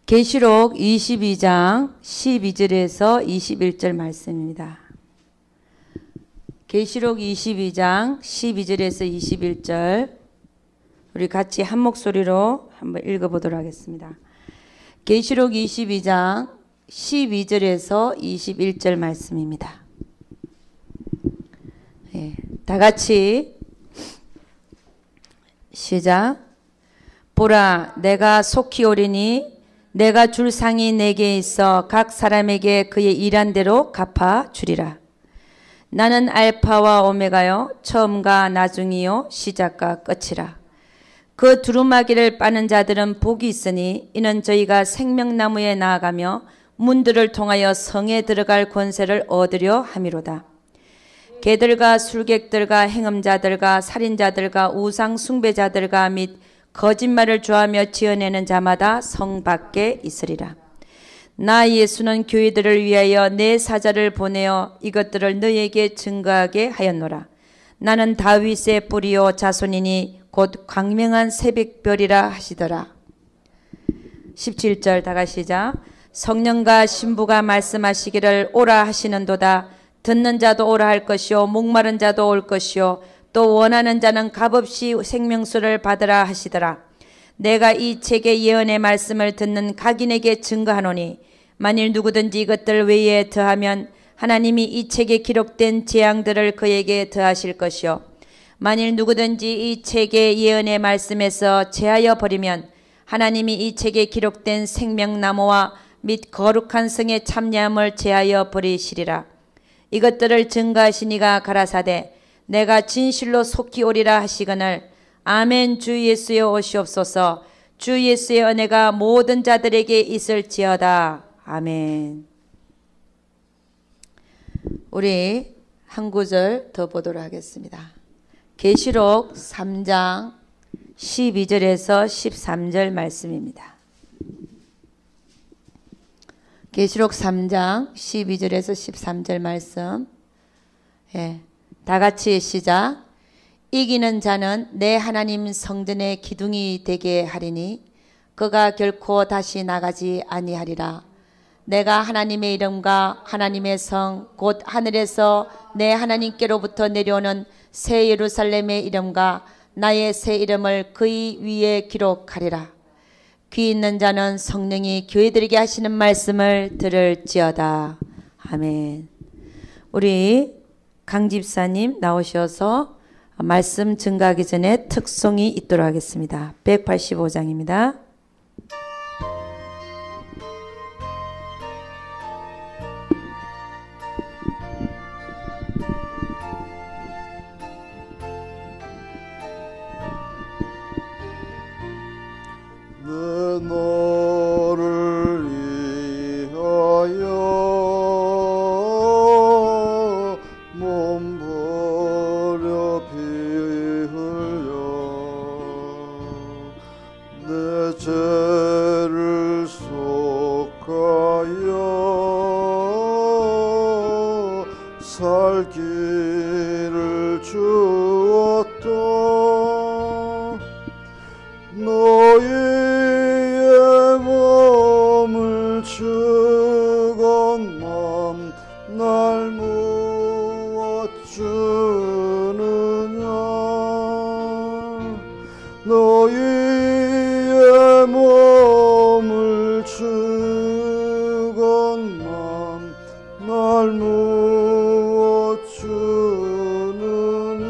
계시록 22장 12절에서 21절 말씀입니다. 계시록 22장 12절에서 21절 우리 같이 한 목소리로 한번 읽어보도록 하겠습니다. 계시록 22장 12절에서 21절 말씀입니다. 다 같이 시작. 보라, 내가 속히 오리니 내가 줄 상이 내게 있어 각 사람에게 그의 일한 대로 갚아 주리라. 나는 알파와 오메가요 처음과 나중이요 시작과 끝이라. 그 두루마기를 빠는 자들은 복이 있으니 이는 저희가 생명나무에 나아가며 문들을 통하여 성에 들어갈 권세를 얻으려 함이로다. 개들과 술객들과 행음자들과 살인자들과 우상 숭배자들과 및 거짓말을 좋아하며 지어내는 자마다 성 밖에 있으리라. 나 예수는 교회들을 위하여 내 사자를 보내어 이것들을 너희에게 증거하게 하였노라. 나는 다윗의 뿌리요 자손이니 곧 광명한 새벽별이라 하시더라. 17절 다 같이 시작. 성령과 신부가 말씀하시기를 오라 하시는도다. 듣는 자도 오라 할 것이요 목마른 자도 올 것이요 또 원하는 자는 값없이 생명수를 받으라 하시더라. 내가 이 책의 예언의 말씀을 듣는 각인에게 증거하노니 만일 누구든지 이것들 외에 더하면 하나님이 이 책에 기록된 재앙들을 그에게 더하실 것이요 만일 누구든지 이 책의 예언의 말씀에서 제하여 버리면 하나님이 이 책에 기록된 생명나무와 및 거룩한 성의 참여함을 제하여 버리시리라. 이것들을 증거하시니가 가라사대 내가 진실로 속히 오리라 하시거늘 아멘. 주 예수의 오시옵소서. 주 예수의 은혜가 모든 자들에게 있을지어다. 아멘. 우리 한 구절 더 보도록 하겠습니다. 계시록 3장 12절에서 13절 말씀입니다. 계시록 3장 12절에서 13절 말씀. 다 같이 시작. 이기는 자는 내 하나님 성전의 기둥이 되게 하리니 그가 결코 다시 나가지 아니하리라. 내가 하나님의 이름과 하나님의 성 곧 하늘에서 내 하나님께로부터 내려오는 새 예루살렘의 이름과 나의 새 이름을 그의 위에 기록하리라. 귀 있는 자는 성령이 교회들에게 하시는 말씀을 들을지어다. 아멘. 우리 강 집사님 나오셔서 말씀 증가하기 전에 특송이 있도록 하겠습니다. 185장입니다. 내 너를 위하여 몸 버려 피 흘려 내 죄를 속하여 살 길을 주었다. 너희의 몸을 주건만 날 무엇 주느냐. 너희의 몸을 주건만 날 무엇 주느냐.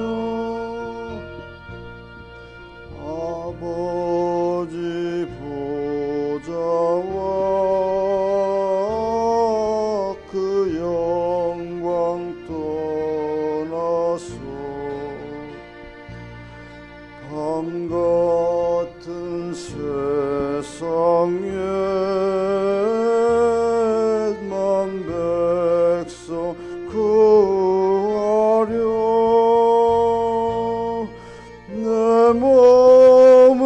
아버지 보좌와 그 영광 떠나서 밤 같은 세상에 만 백성 구하려 내 몸을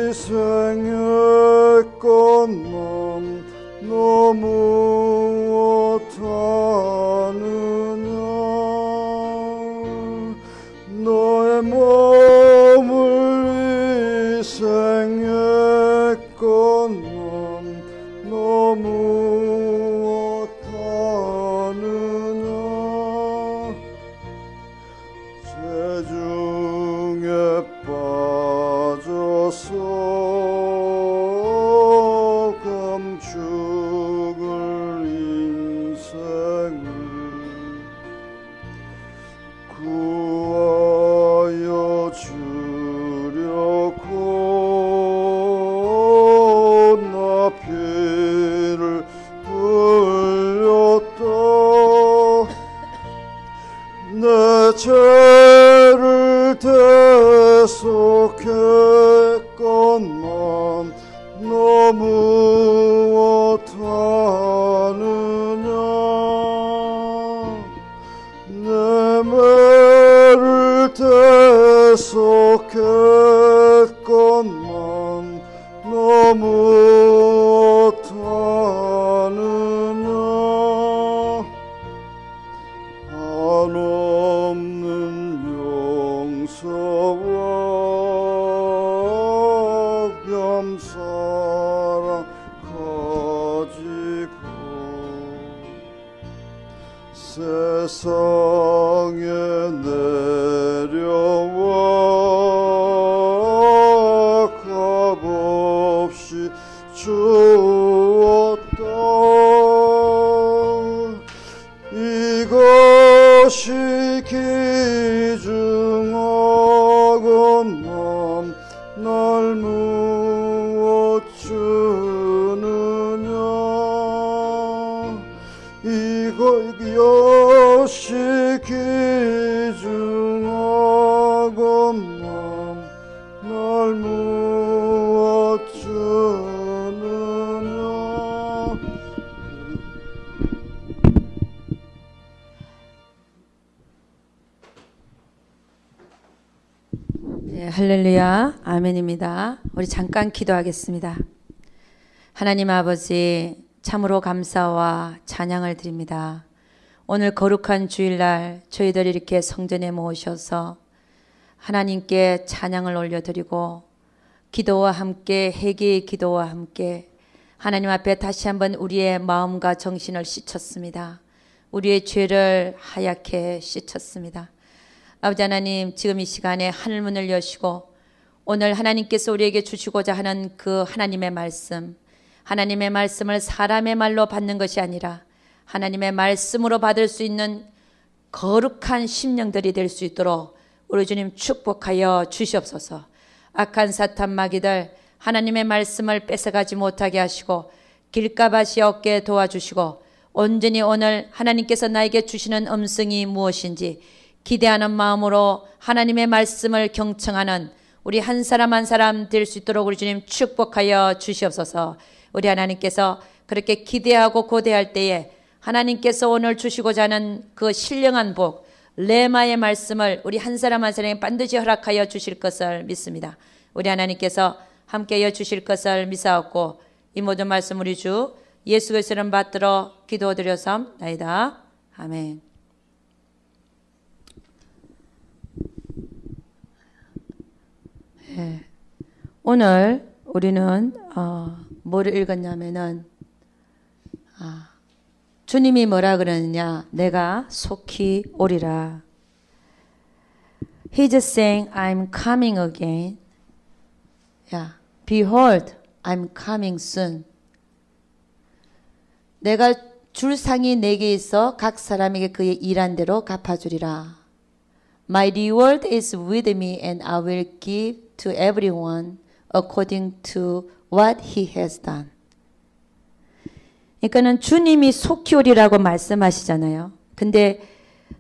희생했건만 너 무엇하느냐. 너의 몸을 희생했건만 죽을 인생을 구하여 주려고 나 피를 흘렸다. 내 죄를 대속했건만 너 무엇하느냐. 내 매를 대속했건만 너 무엇하느냐. 한없는 용서와 겸사랑 가지고 세상에 내려와 값없이 주었다. 이것이 기중하건만 날 무엇 주느냐. 이것이 기중하건만 날 무엇 주느냐. 네, 할렐루야, 아멘입니다. 우리 잠깐 기도하겠습니다. 하나님 아버지, 참으로 감사와 찬양을 드립니다. 오늘 거룩한 주일날 저희들 이렇게 성전에 모으셔서 하나님께 찬양을 올려드리고 기도와 함께, 회개의 기도와 함께 하나님 앞에 다시 한번 우리의 마음과 정신을 씻었습니다. 우리의 죄를 하얗게 씻었습니다. 아버지 하나님, 지금 이 시간에 하늘문을 여시고 오늘 하나님께서 우리에게 주시고자 하는 그 하나님의 말씀, 하나님의 말씀을 사람의 말로 받는 것이 아니라 하나님의 말씀으로 받을 수 있는 거룩한 심령들이 될 수 있도록 우리 주님 축복하여 주시옵소서. 악한 사탄 마귀들 하나님의 말씀을 뺏어가지 못하게 하시고 길가밭이 없게 도와주시고 온전히 오늘 하나님께서 나에게 주시는 음성이 무엇인지 기대하는 마음으로 하나님의 말씀을 경청하는 우리 한 사람 한 사람 될 수 있도록 우리 주님 축복하여 주시옵소서. 우리 하나님께서 그렇게 기대하고 고대할 때에 하나님께서 오늘 주시고자 하는 그 신령한 복, 레마의 말씀을 우리 한 사람 한 사람에게 반드시 허락하여 주실 것을 믿습니다. 우리 하나님께서 함께하여 주실 것을 믿사옵고 이 모든 말씀 우리 주 예수 그리스도를 받들어 기도드려서나이다. 아멘. 네. 오늘 우리는 뭐를 읽었냐면은 주님이 뭐라 그러느냐, 내가 속히 오리라. He's saying, I'm coming again. Yeah. Behold, I'm coming soon. 내가 줄 상이 내게 있어 각 사람에게 그의 일한 대로 갚아주리라. My reward is with me and I will give to everyone according to what he has done. 그러니까는 주님이 속히 오리라고 말씀하시잖아요. 근데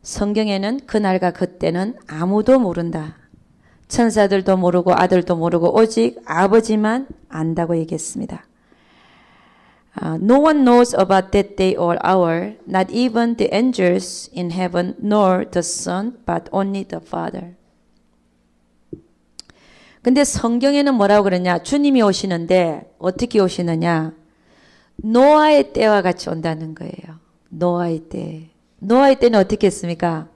성경에는 그날과 그때는 아무도 모른다. 천사들도 모르고 아들도 모르고 오직 아버지만 안다고 얘기했습니다. No one knows about that day or hour, not even the angels in heaven nor the Son, but only the Father. 근데 성경에는 뭐라고 그러냐? 주님이 오시는데 어떻게 오시느냐? 노아의 때와 같이 온다는 거예요. 노아의 때. 노아의 때는 어떻게 했습니까?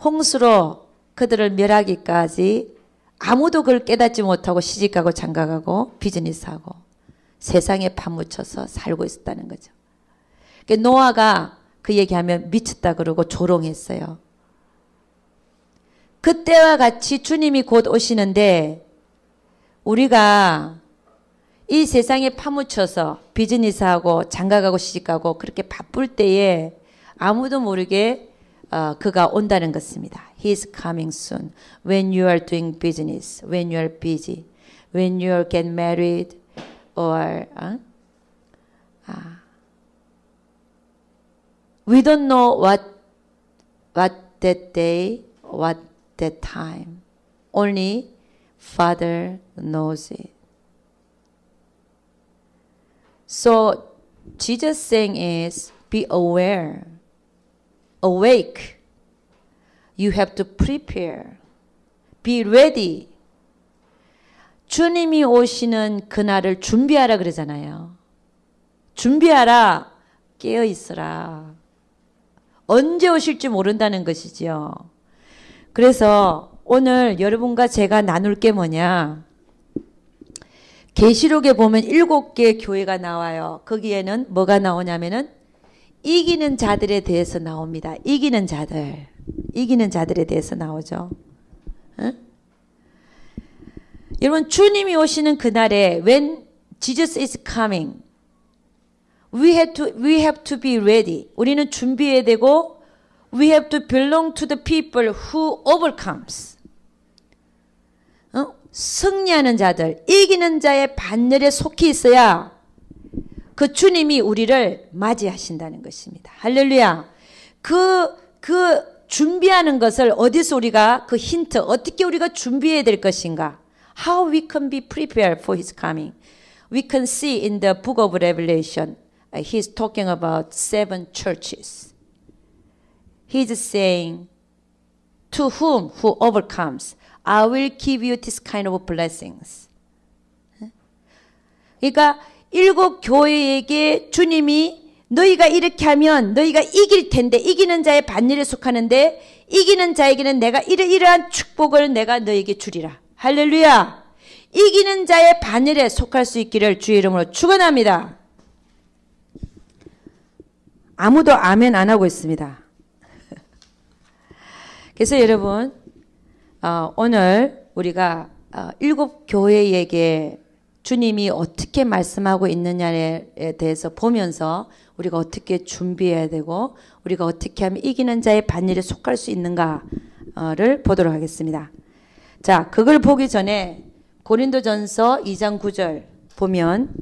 홍수로 그들을 멸하기까지 아무도 그걸 깨닫지 못하고 시집가고 장가가고 비즈니스하고 세상에 파묻혀서 살고 있었다는 거죠. 그러니까 노아가 그 얘기하면 미쳤다 그러고 조롱했어요. 그때와 같이 주님이 곧 오시는데 우리가 이 세상에 파묻혀서 비즈니스하고 장가가고 시집가고 그렇게 바쁠 때에 아무도 모르게 그가 온다는 것입니다. He is coming soon. When you are doing business, when you are busy, when you are get married, or we don't know what that day, what that time. Only Father knows it. So Jesus saying is be aware, awake. You have to prepare, be ready. 주님이 오시는 그날을 준비하라 그러잖아요. 준비하라, 깨어 있으라. 언제 오실지 모른다는 것이지요. 그래서 오늘 여러분과 제가 나눌 게 뭐냐? 계시록에 보면 7개 교회가 나와요. 거기에는 뭐가 나오냐면은 이기는 자들에 대해서 나옵니다. 이기는 자들에 대해서 나오죠. 응? 여러분 주님이 오시는 그날에 when Jesus is coming, we have to be ready. 우리는 준비해야 되고 we have to belong to the people who overcomes. 승리하는 자들, 이기는 자의 반열에 속히 있어야 그 주님이 우리를 맞이하신다는 것입니다. 할렐루야. 그 준비하는 것을 어디서 우리가 그 힌트, 어떻게 우리가 준비해야 될 것인가? How we can be prepared for His coming. We can see in the book of Revelation, He's talking about 7 churches. He's saying, to whom who overcomes, I will give you this kind of blessings. 그러니까 7 교회에게 주님이 너희가 이렇게 하면 너희가 이길 텐데, 이기는 자의 반열에 속하는데 이기는 자에게는 내가 이러이러한 축복을 내가 너희에게 주리라. 할렐루야. 이기는 자의 반열에 속할 수 있기를 주의 이름으로 축원합니다. 아무도 아멘 안 하고 있습니다. 그래서 여러분 오늘 우리가 7 교회에게 주님이 어떻게 말씀하고 있느냐에 대해서 보면서 우리가 어떻게 준비해야 되고 우리가 어떻게 하면 이기는 자의 반열에 속할 수 있는가를 보도록 하겠습니다. 자, 그걸 보기 전에 고린도전서 2장 9절 보면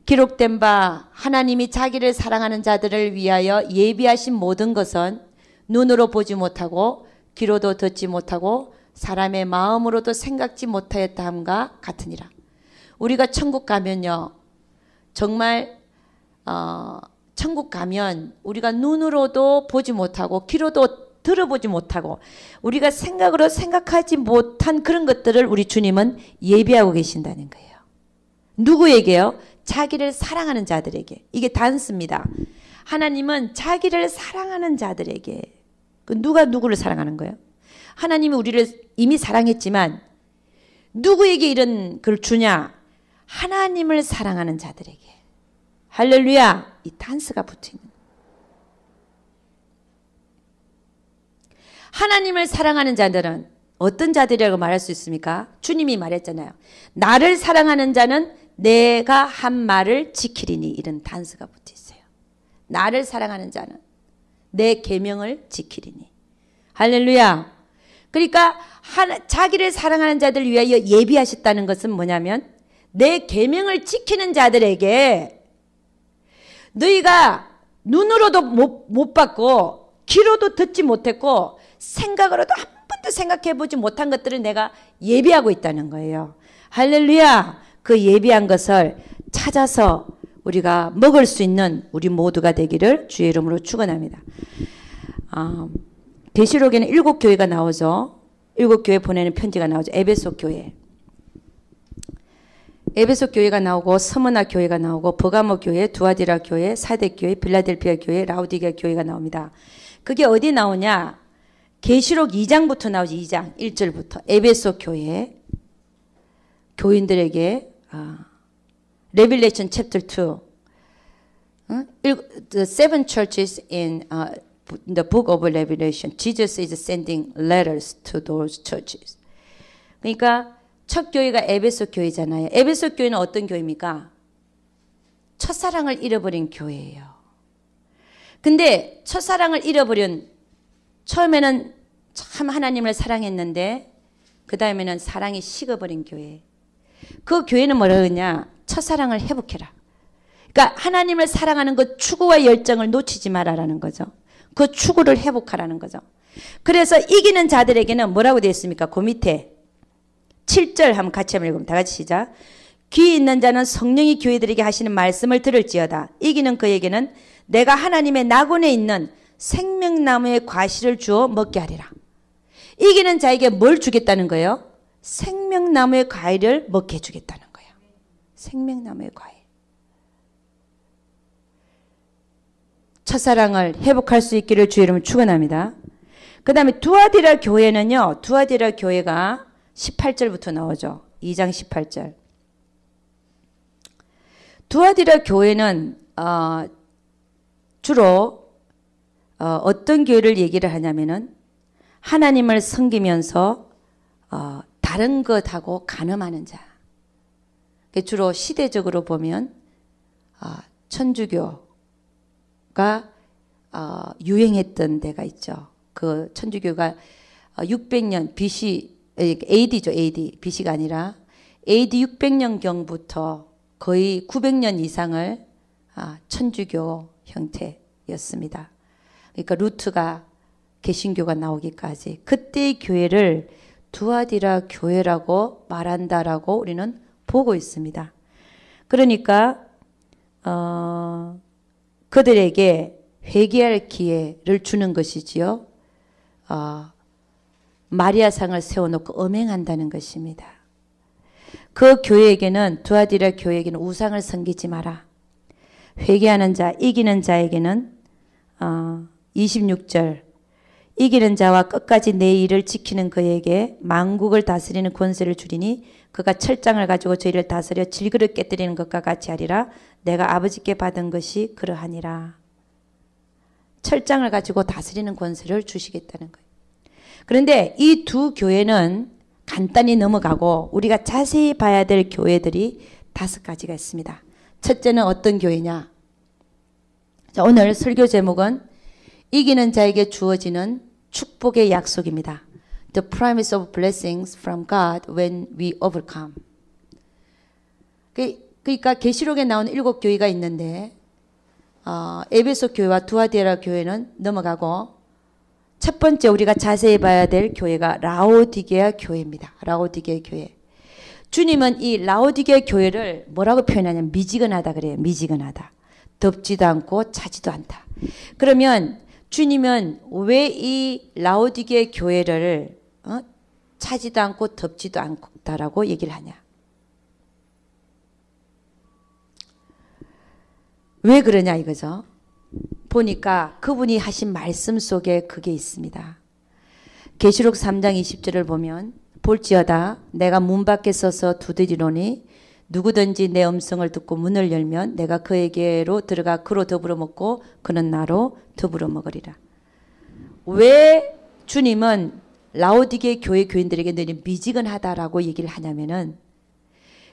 기록된 바 하나님이 자기를 사랑하는 자들을 위하여 예비하신 모든 것은 눈으로 보지 못하고 귀로도 듣지 못하고 사람의 마음으로도 생각지 못하였다 함과 같으니라. 우리가 천국 가면요, 정말 천국 가면 우리가 눈으로도 보지 못하고 귀로도 들어보지 못하고 우리가 생각으로 생각하지 못한 그런 것들을 우리 주님은 예비하고 계신다는 거예요. 누구에게요? 자기를 사랑하는 자들에게. 이게 단수입니다. 하나님은 자기를 사랑하는 자들에게. 누가 누구를 사랑하는 거예요? 하나님이 우리를 이미 사랑했지만 누구에게 이런 걸 주냐? 하나님을 사랑하는 자들에게. 할렐루야. 이 단수가 붙어있는. 하나님을 사랑하는 자들은 어떤 자들이라고 말할 수 있습니까? 주님이 말했잖아요. 나를 사랑하는 자는 내가 한 말을 지키리니. 이런 단서가 붙어 있어요. 나를 사랑하는 자는 내 계명을 지키리니. 할렐루야. 그러니까 자기를 사랑하는 자들을 위하여 예비하셨다는 것은 뭐냐면 내 계명을 지키는 자들에게 너희가 눈으로도 못 봤고 귀로도 듣지 못했고 생각으로도 한 번도 생각해보지 못한 것들을 내가 예비하고 있다는 거예요. 할렐루야. 그 예비한 것을 찾아서 우리가 먹을 수 있는 우리 모두가 되기를 주의 이름으로 축원합니다. 계시록에는 7 교회가 나오죠. 7 교회 보내는 편지가 나오죠. 에베소 교회. 에베소 교회가 나오고 스무나 교회가 나오고 버가모 교회, 두아디라 교회, 사대 교회, 빌라델피아 교회, 라우디게아 교회가 나옵니다. 그게 어디 나오냐? 계시록 2장부터 나오지. 2장 1절부터 에베소 교회 교인들에게 Revelation chapter 2 the 7 churches in the book of Revelation Jesus is sending letters to those churches. 그러니까 첫 교회가 에베소 교회잖아요. 에베소 교회는 어떤 교회입니까? 첫사랑을 잃어버린 교회예요. 근데 첫사랑을 잃어버린, 처음에는 참 하나님을 사랑했는데 그 다음에는 사랑이 식어버린 교회. 그 교회는 뭐라 그러냐? 첫사랑을 회복해라. 그러니까 하나님을 사랑하는 그 추구와 열정을 놓치지 말아라는 거죠. 그 추구를 회복하라는 거죠. 그래서 이기는 자들에게는 뭐라고 되어 있습니까? 그 밑에 7절 한번 같이 한번 읽으면 다 같이 시작. 귀 있는 자는 성령이 교회들에게 하시는 말씀을 들을지어다. 이기는 그에게는 내가 하나님의 낙원에 있는 생명나무의 과실을 주어 먹게 하리라. 이기는 자에게 뭘 주겠다는 거예요? 생명나무의 과일을 먹게 해주겠다는 거예요. 생명나무의 과일. 첫사랑을 회복할 수 있기를 주의 이름으로 축원합니다. 그 다음에 두아디라 교회는요. 두아디라 교회가 18절부터 나오죠. 2장 18절. 두아디라 교회는 주로 어떤 교회를 얘기를 하냐면은 하나님을 섬기면서 다른 것하고 간음하는 자. 주로 시대적으로 보면 천주교가 유행했던 데가 있죠. 그 천주교가 600년 BC, AD죠. AD. BC가 아니라 AD 600년경부터 거의 900년 이상을 천주교 형태였습니다. 그러니까 루트가 개신교가 나오기까지 그때의 교회를 두아디라 교회라고 말한다라고 우리는 보고 있습니다. 그러니까 그들에게 회개할 기회를 주는 것이지요. 마리아상을 세워놓고 음행한다는 것입니다. 그 교회에게는, 두아디라 교회에게는 우상을 섬기지 마라. 회개하는 자, 이기는 자에게는 26절 이기는 자와 끝까지 내 일을 지키는 그에게 만국을 다스리는 권세를 주리니 그가 철장을 가지고 저희를 다스려 질그릇 깨뜨리는 것과 같이 하리라. 내가 아버지께 받은 것이 그러하니라. 철장을 가지고 다스리는 권세를 주시겠다는 거예요. 그런데 이 두 교회는 간단히 넘어가고 우리가 자세히 봐야 될 교회들이 5가지가 있습니다. 첫째는 어떤 교회냐? 자, 오늘 설교 제목은 이기는 자에게 주어지는 축복의 약속입니다. The promise of blessings from God when we overcome. 그러니까 계시록에 나오는 7교회가 있는데 에베소 교회와 두아디라 교회는 넘어가고 첫 번째 우리가 자세히 봐야 될 교회가 라오디게아 교회입니다. 라오디게아 교회. 주님은 이 라오디게아 교회를 뭐라고 표현하냐면 미지근하다 그래요. 미지근하다. 덥지도 않고 차지도 않다. 그러면 주님은 왜 이 라오디게아 교회를 차지도 않고 덥지도 않다라고 얘기를 하냐? 왜 그러냐 이거죠. 보니까 그분이 하신 말씀 속에 그게 있습니다. 계시록 3장 20절을 보면 볼지어다 내가 문 밖에 서서 두드리노니 누구든지 내 음성을 듣고 문을 열면 내가 그에게로 들어가 그로 더불어 먹고 그는 나로 더불어 먹으리라. 왜 주님은 라오디게 교회 교인들에게 너희는 미지근하다라고 얘기를 하냐면은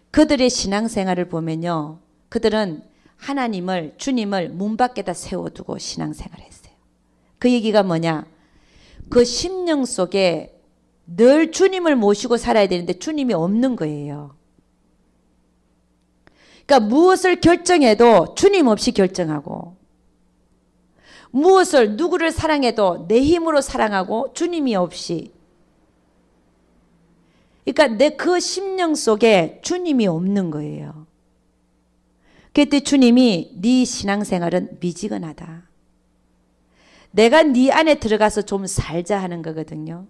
그들의 신앙생활을 보면요. 그들은 하나님을, 주님을 문 밖에다 세워두고 신앙생활을 했어요. 그 얘기가 뭐냐? 그 심령 속에 늘 주님을 모시고 살아야 되는데 주님이 없는 거예요. 그러니까 무엇을 결정해도 주님 없이 결정하고 무엇을 누구를 사랑해도 내 힘으로 사랑하고 주님이 없이 그러니까 내 그 심령 속에 주님이 없는 거예요. 그때 주님이 네 신앙생활은 미지근하다. 내가 네 안에 들어가서 좀 살자 하는 거거든요.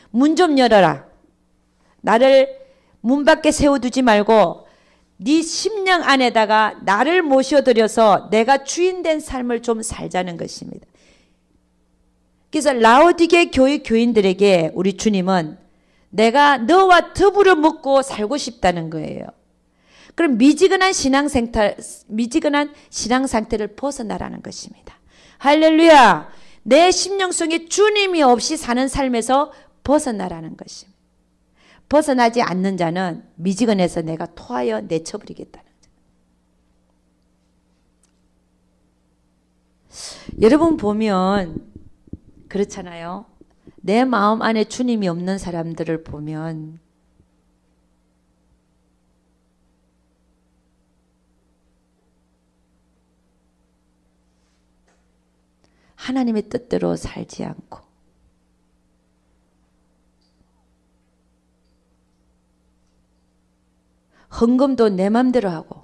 문 좀 열어라. 나를 문 밖에 세워두지 말고 네 심령 안에다가 나를 모셔들여서 내가 주인된 삶을 좀 살자는 것입니다. 그래서 라오디게 교회 교인들에게 우리 주님은 내가 너와 더불어 먹고 살고 싶다는 거예요. 그럼 미지근한 신앙 상태를 벗어나라는 것입니다. 할렐루야! 내 심령 속에 주님이 없이 사는 삶에서 벗어나라는 것입니다. 벗어나지 않는 자는 미지근해서 내가 토하여 내쳐버리겠다는 거죠. 여러분 보면 그렇잖아요. 내 마음 안에 주님이 없는 사람들을 보면 하나님의 뜻대로 살지 않고 헌금도 내 맘대로 하고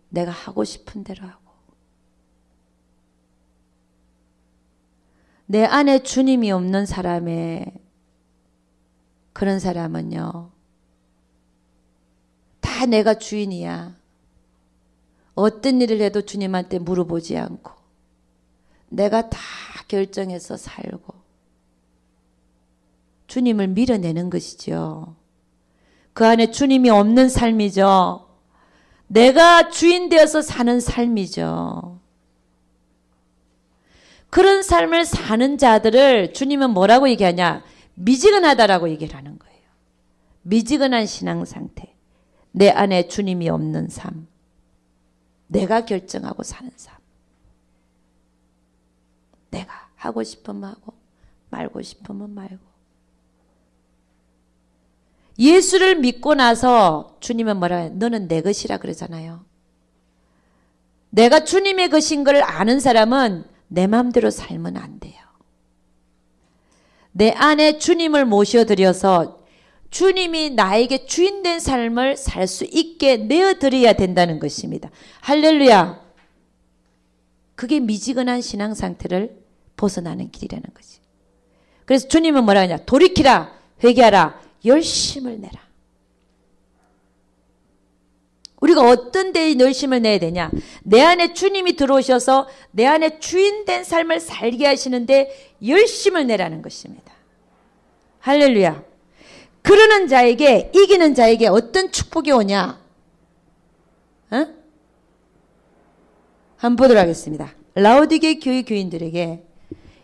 내가 하고 싶은 대로 하고 내 안에 주님이 없는 사람의 그런 사람은요 다 내가 주인이야. 어떤 일을 해도 주님한테 물어보지 않고 내가 다 결정해서 살고 주님을 밀어내는 것이죠. 그 안에 주님이 없는 삶이죠. 내가 주인 되어서 사는 삶이죠. 그런 삶을 사는 자들을 주님은 뭐라고 얘기하냐? 미지근하다라고 얘기를 하는 거예요. 미지근한 신앙 상태. 내 안에 주님이 없는 삶. 내가 결정하고 사는 삶. 내가 하고 싶으면 하고 말고 싶으면 말고. 예수를 믿고 나서 주님은 뭐라 해요? 너는 내 것이라 그러잖아요. 내가 주님의 것인 걸 아는 사람은 내 마음대로 살면 안 돼요. 내 안에 주님을 모셔드려서 주님이 나에게 주인된 삶을 살 수 있게 내어드려야 된다는 것입니다. 할렐루야. 그게 미지근한 신앙 상태를 벗어나는 길이라는 거지. 그래서 주님은 뭐라 하냐? 돌이키라, 회개하라, 열심을 내라. 우리가 어떤 데에 열심을 내야 되냐? 내 안에 주님이 들어오셔서 내 안에 주인된 삶을 살게 하시는데 열심을 내라는 것입니다. 할렐루야. 그러는 자에게, 이기는 자에게 어떤 축복이 오냐? 한번 보도록 하겠습니다. 라오디게 교회 교인들에게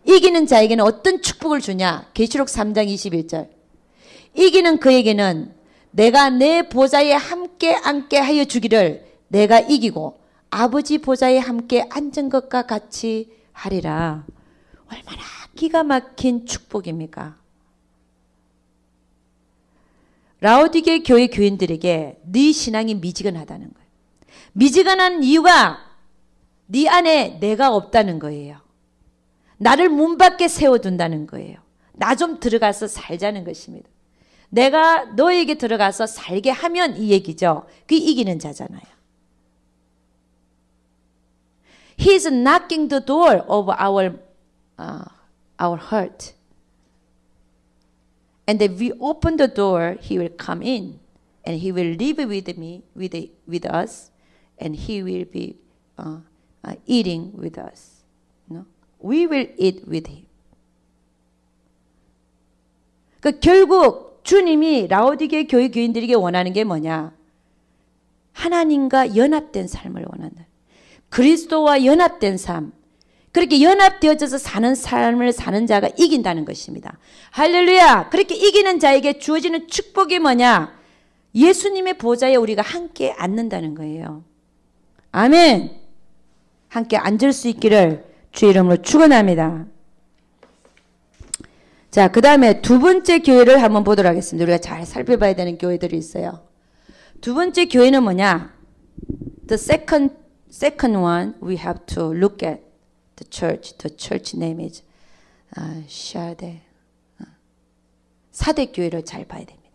이기는 자에게는 어떤 축복을 주냐? 계시록 3장 21절. 이기는 그에게는 내가 내 보좌에 함께 앉게 하여 주기를 내가 이기고 아버지 보좌에 함께 앉은 것과 같이 하리라. 얼마나 기가 막힌 축복입니까? 라오디게 교회 교인들에게 네 신앙이 미지근하다는 거예요. 미지근한 이유가 네 안에 내가 없다는 거예요. 나를 문 밖에 세워둔다는 거예요. 나 좀 들어가서 살자는 것입니다. 내가 너에게 들어가서 살게 하면 이 얘기죠. 그게 이기는 자잖아요. He is knocking the door of our heart. And if we open the door, He will come in. And He will live with us. And He will be eating with us. No? We will eat with Him. 그러니까 결국 주님이 라오디게 교회 교인들에게 원하는 게 뭐냐? 하나님과 연합된 삶을 원한다. 그리스도와 연합된 삶. 그렇게 연합되어져서 사는 삶을 사는 자가 이긴다는 것입니다. 할렐루야! 그렇게 이기는 자에게 주어지는 축복이 뭐냐? 예수님의 보좌에 우리가 함께 앉는다는 거예요. 아멘! 함께 앉을 수 있기를 주의 이름으로 축원합니다. 자, 그 다음에 두 번째 교회를 한번 보도록 하겠습니다. 우리가 잘 살펴봐야 되는 교회들이 있어요. 두 번째 교회는 뭐냐? The second one we have to look at the church. The church name is 샤데. 사대 교회를 잘 봐야 됩니다.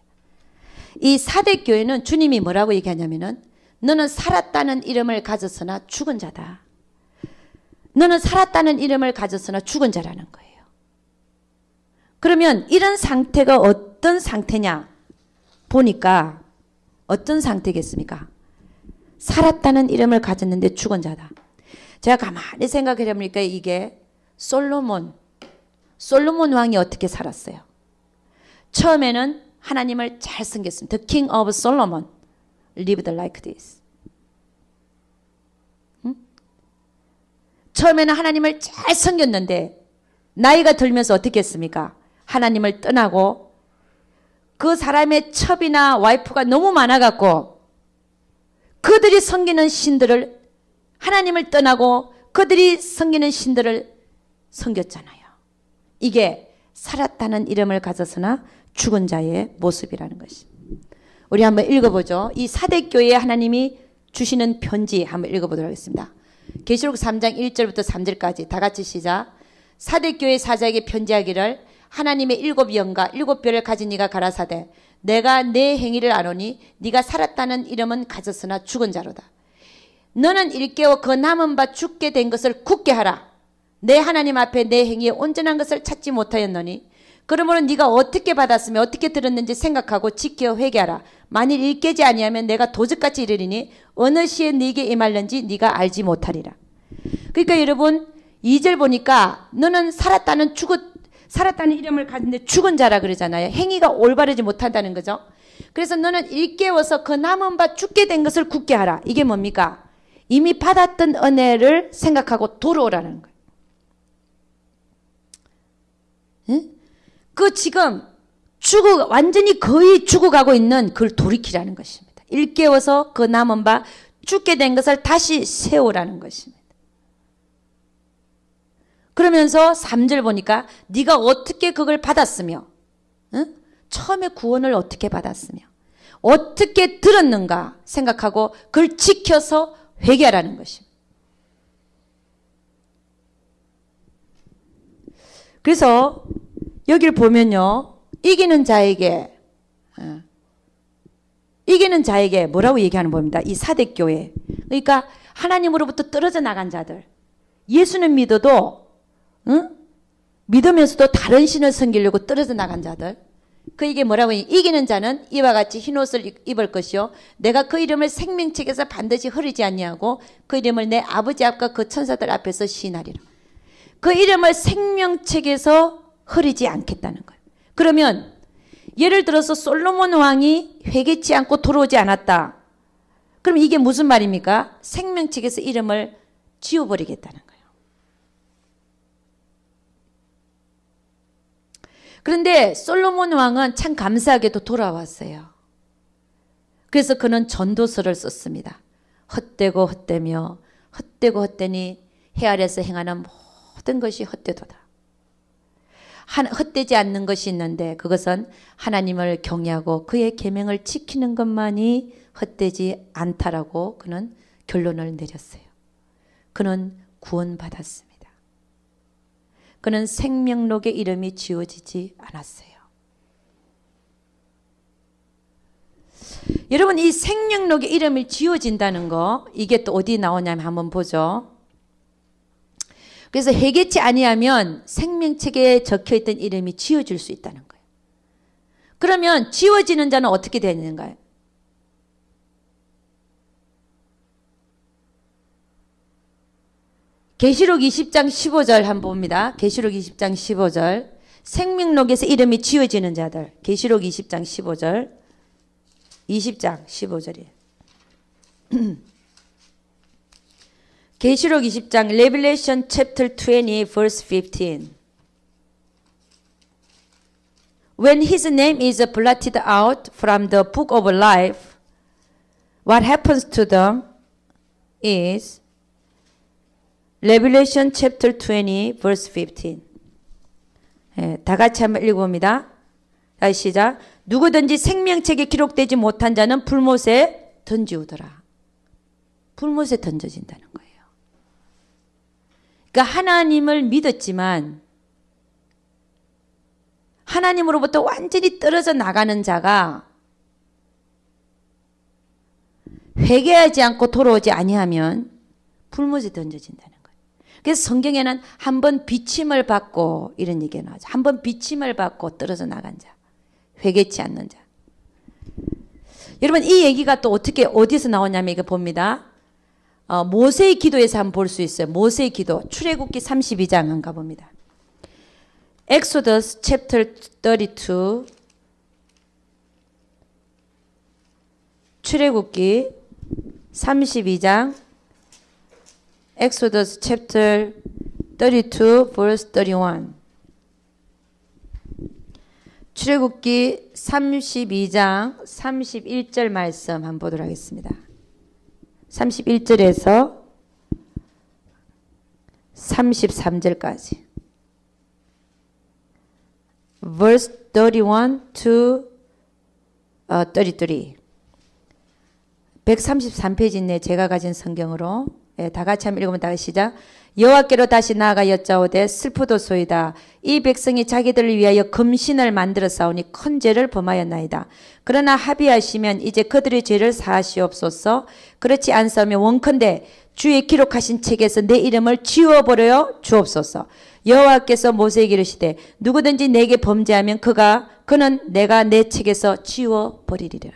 이 사대 교회는 주님이 뭐라고 얘기하냐면은 너는 살았다는 이름을 가졌으나 죽은 자다. 너는 살았다는 이름을 가졌으나 죽은 자라는 거예요. 그러면 이런 상태가 어떤 상태냐 보니까 어떤 상태겠습니까? 살았다는 이름을 가졌는데 죽은 자다. 제가 가만히 생각해 보니까 이게 솔로몬 왕이 어떻게 살았어요? 처음에는 하나님을 잘 섬겼습니다. The King of Solomon lived like this. 처음에는 하나님을 잘 섬겼는데 나이가 들면서 어떻게 했습니까? 하나님을 떠나고 그 사람의 첩이나 와이프가 너무 많아갖고 그들이 섬기는 신들을 하나님을 떠나고 그들이 섬기는 신들을 섬겼잖아요. 이게 살았다는 이름을 가졌으나 죽은 자의 모습이라는 것입니다. 우리 한번 읽어보죠. 이 사대교회에 하나님이 주시는 편지 한번 읽어보도록 하겠습니다. 계시록 3장 1절부터 3절까지 다 같이 시작. 사대교회 사자에게 편지하기를 하나님의 7영과 7별을 가진 이가 가라사대 내가 내 행위를 아노니 네가 살았다는 이름은 가졌으나 죽은 자로다. 너는 일깨워 그 남은 바 죽게 된 것을 굳게 하라. 내 하나님 앞에 내 행위에 온전한 것을 찾지 못하였노니 그러므로 네가 어떻게 받았으며 어떻게 들었는지 생각하고 지켜 회개하라. 만일 일깨지 아니하면 내가 도적같이 이르리니 어느 시에 네게 임할는지 네가 알지 못하리라. 그러니까 여러분 2절 보니까 너는 살았다는 이름을 가진데 죽은 자라 그러잖아요. 행위가 올바르지 못한다는 거죠. 그래서 너는 일깨워서 그 남은 바 죽게 된 것을 굳게 하라. 이게 뭡니까? 이미 받았던 은혜를 생각하고 돌아오라는 거예요. 응? 그 지금 완전히 거의 죽어가고 있는 그걸 돌이키라는 것입니다. 일깨워서 그 남은 바 죽게 된 것을 다시 세우라는 것입니다. 그러면서 3절 보니까 네가 어떻게 그걸 받았으며 응? 처음에 구원을 어떻게 받았으며 어떻게 들었는가 생각하고 그걸 지켜서 회개하라는 것입니다. 그래서 여기를 보면요. 이기는 자에게 뭐라고 얘기하는 겁니다. 이 사대교회. 그러니까 하나님으로부터 떨어져 나간 자들. 예수는 믿어도 믿으면서도 다른 신을 섬기려고 떨어져 나간 자들. 그에게 뭐라고 이기는 자는 이와 같이 흰옷을 입을 것이요 내가 그 이름을 생명책에서 반드시 흐리지 아니하고 그 이름을 내 아버지 앞과 그 천사들 앞에서 시인하리라. 그 이름을 생명책에서 흐리지 않겠다는 거예요. 그러면 예를 들어서 솔로몬 왕이 회개치 않고 돌아오지 않았다. 그럼 이게 무슨 말입니까? 생명책에서 이름을 지워버리겠다는 거예요. 그런데 솔로몬 왕은 참 감사하게도 돌아왔어요. 그래서 그는 전도서를 썼습니다. 헛되고 헛되며 헛되고 헛되니 해 아래서 행하는 모든 것이 헛되도다. 헛되지 않는 것이 있는데 그것은 하나님을 경외하고 그의 계명을 지키는 것만이 헛되지 않다라고 그는 결론을 내렸어요. 그는 구원받았습니다. 그는 생명록의 이름이 지워지지 않았어요. 여러분 이 생명록의 이름이 지워진다는 거 이게 또 어디 나오냐면 한번 보죠. 그래서 회개치 아니하면 생명책에 적혀있던 이름이 지워질 수 있다는 거예요. 그러면 지워지는 자는 어떻게 되는가요? 계시록 20장 15절 한번 봅니다. 계시록 20장 15절 생명록에서 이름이 지워지는 자들. 계시록 20장 15절 20장 15절이에요. 계시록 20장 Revelation chapter 20 verse 15 When his name is blotted out from the book of life, what happens to them is Revelation chapter 20 verse 15 다 같이 한번 읽어봅니다. 다시 시작. 누구든지 생명책에 기록되지 못한 자는 불못에 던지우더라. 불못에 던져진다는 거예요. 그러니까 하나님을 믿었지만 하나님으로부터 완전히 떨어져 나가는 자가 회개하지 않고 돌아오지 아니하면 불못에 던져진다는 거예요. 그래서 성경에는 한번 비침을 받고 이런 얘기가 나오죠. 한번 비침을 받고 떨어져 나간 자, 회개치 않는 자. 여러분 이 얘기가 또 어디서 나오냐면 이거 봅니다. 모세의 기도에서 한번 볼 수 있어요. 모세의 기도 출애굽기 32장 한번 가봅니다. Exodus chapter 32 출애굽기 32장 Exodus chapter 32 verse 31 출애굽기 32장 31절 말씀 한번 보도록 하겠습니다. 31절에서 33절까지. verse 31 to 33. 133페이지인데 제가 가진 성경으로 다 같이 한번 읽으면 다 같이 시작. 여호와께로 다시 나아가 여짜오되 슬프도소이다. 이 백성이 자기들을 위하여 금신을 만들어 싸우니 큰 죄를 범하였나이다. 그러나 합의하시면 이제 그들의 죄를 사하시옵소서. 그렇지 않사오면 원컨대 주의 기록하신 책에서 내 이름을 지워버려 주옵소서. 여호와께서 모세에게 이르시되 누구든지 내게 범죄하면 그는 내가 내 책에서 지워버리리라.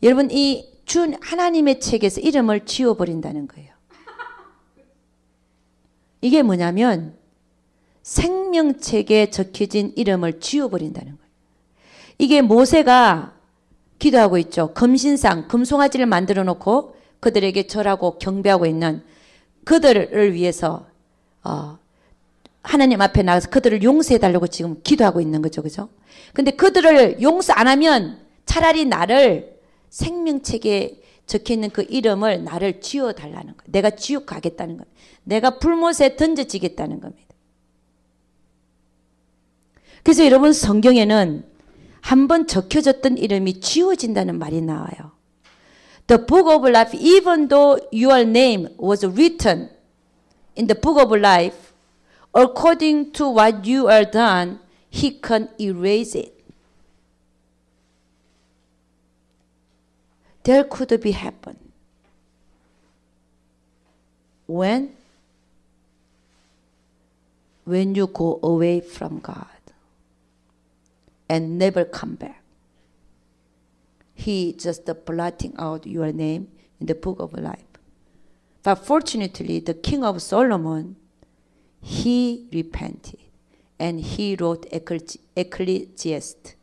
여러분, 이 주 하나님의 책에서 이름을 지워버린다는 거예요. 이게 뭐냐면 생명책에 적혀진 이름을 지워버린다는 거예요. 이게 모세가 기도하고 있죠. 금신상, 금송아지를 만들어 놓고 그들에게 절하고 경배하고 있는 그들을 위해서 하나님 앞에 나가서 그들을 용서해 달라고 지금 기도하고 있는 거죠. 그죠? 근데 그들을 용서 안 하면 차라리 나를 생명책에 적혀있는 그 이름을 나를 지워달라는 거예요. 내가 지옥 가겠다는 겁니다. 내가 불못에 던져지겠다는 겁니다. 그래서 여러분, 성경에는 한번 적혀졌던 이름이 지워진다는 말이 나와요. The book of life, even though your name was written in the book of life, according to what you are done, he can erase it. There could be happen. When you go away from God and never come back. He just blotting out your name in the book of life. But fortunately, the king of Solomon, he repented and he wrote Ecclesiastes.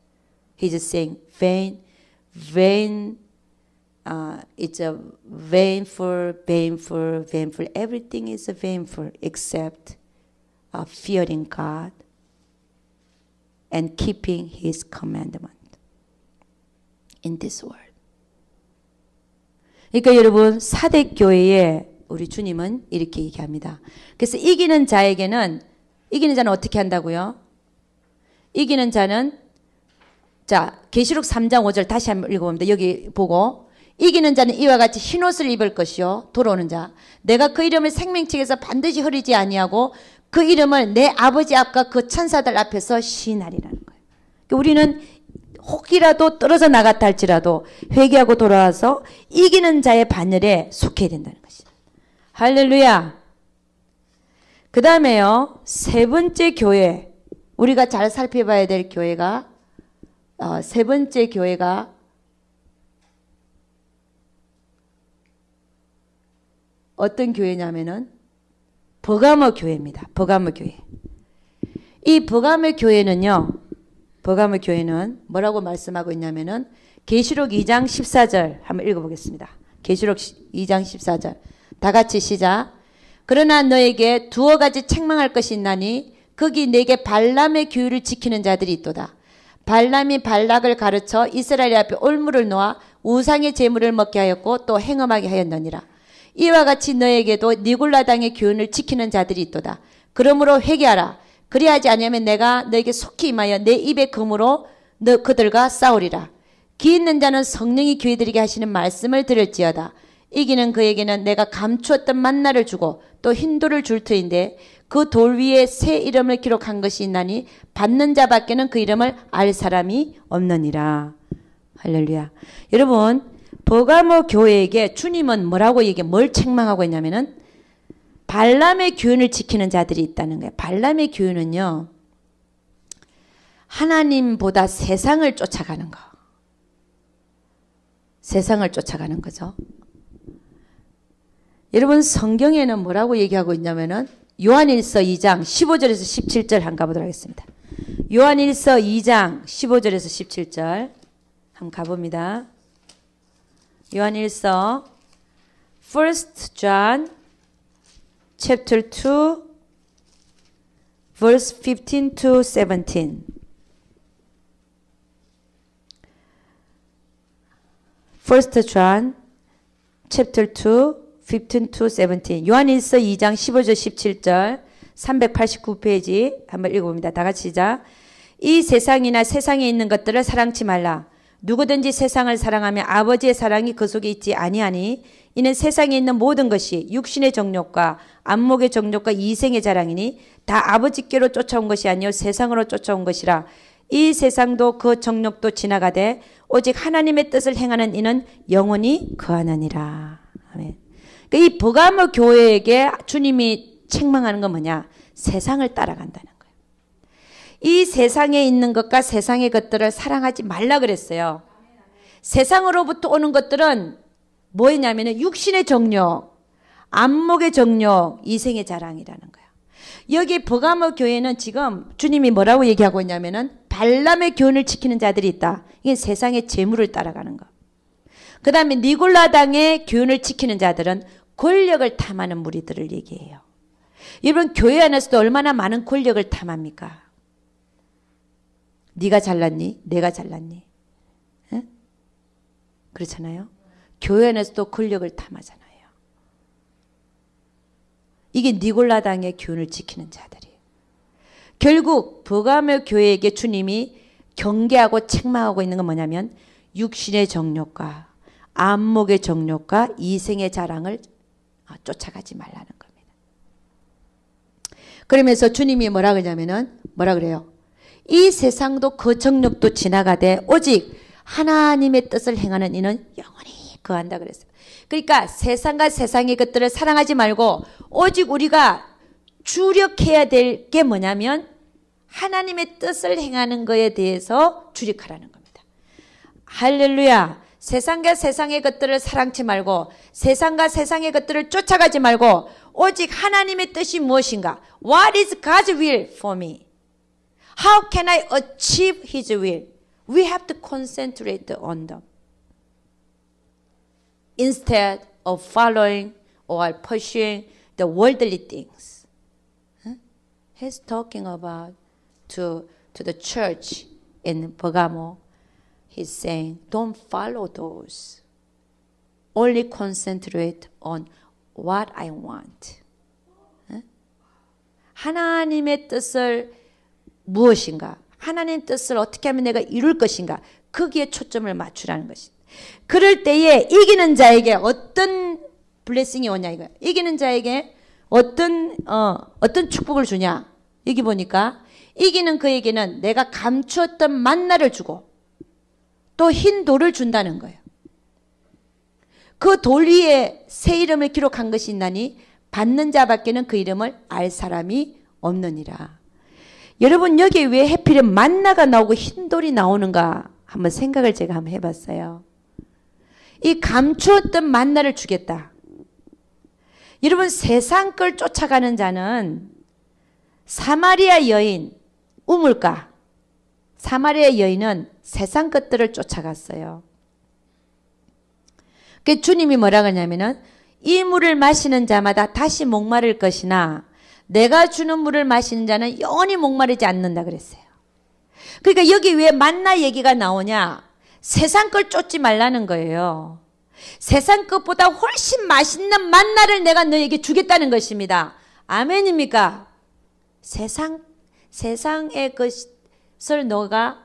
He's saying, vain, it's a vainful. Everything is vainful except fearing God and keeping His commandment in this world. 그러니까 여러분, 사대교회에 우리 주님은 이렇게 얘기합니다. 그래서 이기는 자는 어떻게 한다고요? 이기는 자는, 자, 계시록 3장 5절 다시 한번 읽어봅니다. 여기 보고, 이기는 자는 이와 같이 흰옷을 입을 것이요, 돌아오는 자, 내가 그 이름을 생명책에서 반드시 흐리지 아니하고 그 이름을 내 아버지 앞과 그 천사들 앞에서 시인하리라는 거예요. 그러니까 우리는 혹이라도 떨어져 나갔다 할지라도 회개하고 돌아와서 이기는 자의 반열에 속해야 된다는 것이죠. 할렐루야. 그 다음에요, 세 번째 교회, 우리가 잘 살펴봐야 될 교회가, 세 번째 교회가 어떤 교회냐면은 버가모 교회입니다. 버가모 교회. 이 버가모 교회는 뭐라고 말씀하고 있냐면은 계시록 2장 14절 한번 읽어보겠습니다. 계시록 2장 14절. 다 같이 시작. 그러나 너에게 두어 가지 책망할 것이 있나니 거기 내게 발람의 규율을 지키는 자들이 있도다. 발람이 발락을 가르쳐 이스라엘 앞에 올무를 놓아 우상의 제물을 먹게 하였고 또 행음하게 하였느니라. 이와 같이 너에게도 니골라당의 교훈을 지키는 자들이 있도다. 그러므로 회개하라. 그리하지 아니하면 내가 너에게 속히 임하여 내 입의 금으로 너 그들과 싸우리라. 기 있는 자는 성령이 교회들에게 하시는 말씀을 들을지어다. 이기는 그에게는 내가 감추었던 만나를 주고 또 흰돌을 줄 터인데 그 돌 위에 새 이름을 기록한 것이 있나니 받는 자밖에는 그 이름을 알 사람이 없느니라. 할렐루야. 여러분, 버가모 교회에게 주님은 뭘 책망하고 있냐면은 발람의 교훈을 지키는 자들이 있다는 거예요. 발람의 교훈은요, 하나님보다 세상을 쫓아가는 거. 세상을 쫓아가는 거죠. 여러분, 성경에는 뭐라고 얘기하고 있냐면은 요한일서 2장 15절에서 17절 한번 가보도록 하겠습니다. 요한일서 2장 15절에서 17절 한번 가봅니다. 요한일서 1 John chapter 2 verse 15 to 17. First John chapter 2 15 to 17. 요한일서 2장 15절 17절 389페이지 한번 읽어봅니다. 다 같이 시작. 이 세상이나 세상에 있는 것들을 사랑치 말라. 누구든지 세상을 사랑하면 아버지의 사랑이 그 속에 있지 아니하니 이는 세상에 있는 모든 것이 육신의 정욕과 안목의 정욕과 이생의 자랑이니 다 아버지께로 쫓아온 것이 아니요 세상으로 쫓아온 것이라. 이 세상도 그 정욕도 지나가되 오직 하나님의 뜻을 행하는 이는 영원히 거하느니라. 아멘. 그러니까 이 버가모 교회에게 주님이 책망하는 건 뭐냐? 세상을 따라간다는 거예요. 이 세상에 있는 것과 세상의 것들을 사랑하지 말라 그랬어요. 세상으로부터 오는 것들은 뭐냐면 육신의 정욕, 안목의 정욕, 이생의 자랑이라는 거예요. 여기 버가모 교회는 지금 주님이 뭐라고 얘기하고 있냐면은 발람의 교훈을 지키는 자들이 있다. 이게 세상의 재물을 따라가는 거. 그 다음에 니골라당의 교훈을 지키는 자들은 권력을 탐하는 무리들을 얘기해요. 여러분 교회 안에서도 얼마나 많은 권력을 탐합니까? 네가 잘났니? 내가 잘났니? 에? 그렇잖아요. 교회 안에서도 권력을 탐하잖아요. 이게 니골라당의 교훈을 지키는 자들이에요. 결국 버가모 교회에게 주님이 경계하고 책망하고 있는 건 뭐냐면 육신의 정욕과 안목의 정욕과 이생의 자랑을 쫓아가지 말라는 겁니다. 그러면서 주님이 뭐라 그러냐면은 뭐라 그래요? 이 세상도 그 정욕도 지나가되 오직 하나님의 뜻을 행하는 이는 영원히 거한다 그랬어요. 그러니까 세상과 세상의 것들을 사랑하지 말고 오직 우리가 주력해야 될 게 뭐냐면 하나님의 뜻을 행하는 것에 대해서 주력하라는 겁니다. 할렐루야. 세상과 세상의 것들을 사랑치 말고 세상과 세상의 것들을 쫓아가지 말고 오직 하나님의 뜻이 무엇인가? What is God's will for me? How can I achieve His will? We have to concentrate on them. Instead of following or pursuing the worldly things. He's talking about to the church in Pergamo. He's saying, don't follow those. Only concentrate on what I want. 하나님의 뜻을 무엇인가? 하나님의 뜻을 어떻게 하면 내가 이룰 것인가? 거기에 초점을 맞추라는 것입니다. 그럴 때에 이기는 자에게 어떤 블레싱이 오냐 이거야. 이기는 자에게 어떤 축복을 주냐? 여기 보니까 이기는 그에게는 내가 감추었던 만나를 주고 또 흰 돌을 준다는 거예요. 그 돌 위에 새 이름을 기록한 것이 있나니 받는 자밖에는 그 이름을 알 사람이 없느니라. 여러분 여기 왜 해필은 만나가 나오고 흰 돌이 나오는가 한번 생각을 제가 한번 해봤어요. 이 감추었던 만나를 주겠다. 여러분 세상 걸 쫓아가는 자는 사마리아 여인 우물가 사마리아 여인은 세상 것들을 쫓아갔어요. 그 주님이 뭐라 그러냐면은 이 물을 마시는 자마다 다시 목마를 것이나 내가 주는 물을 마시는 자는 영원히 목마르지 않는다 그랬어요. 그러니까 여기 왜 만나 얘기가 나오냐? 세상 걸 쫓지 말라는 거예요. 세상 것보다 훨씬 맛있는 만나를 내가 너에게 주겠다는 것입니다. 아멘입니까? 세상의 것을 너가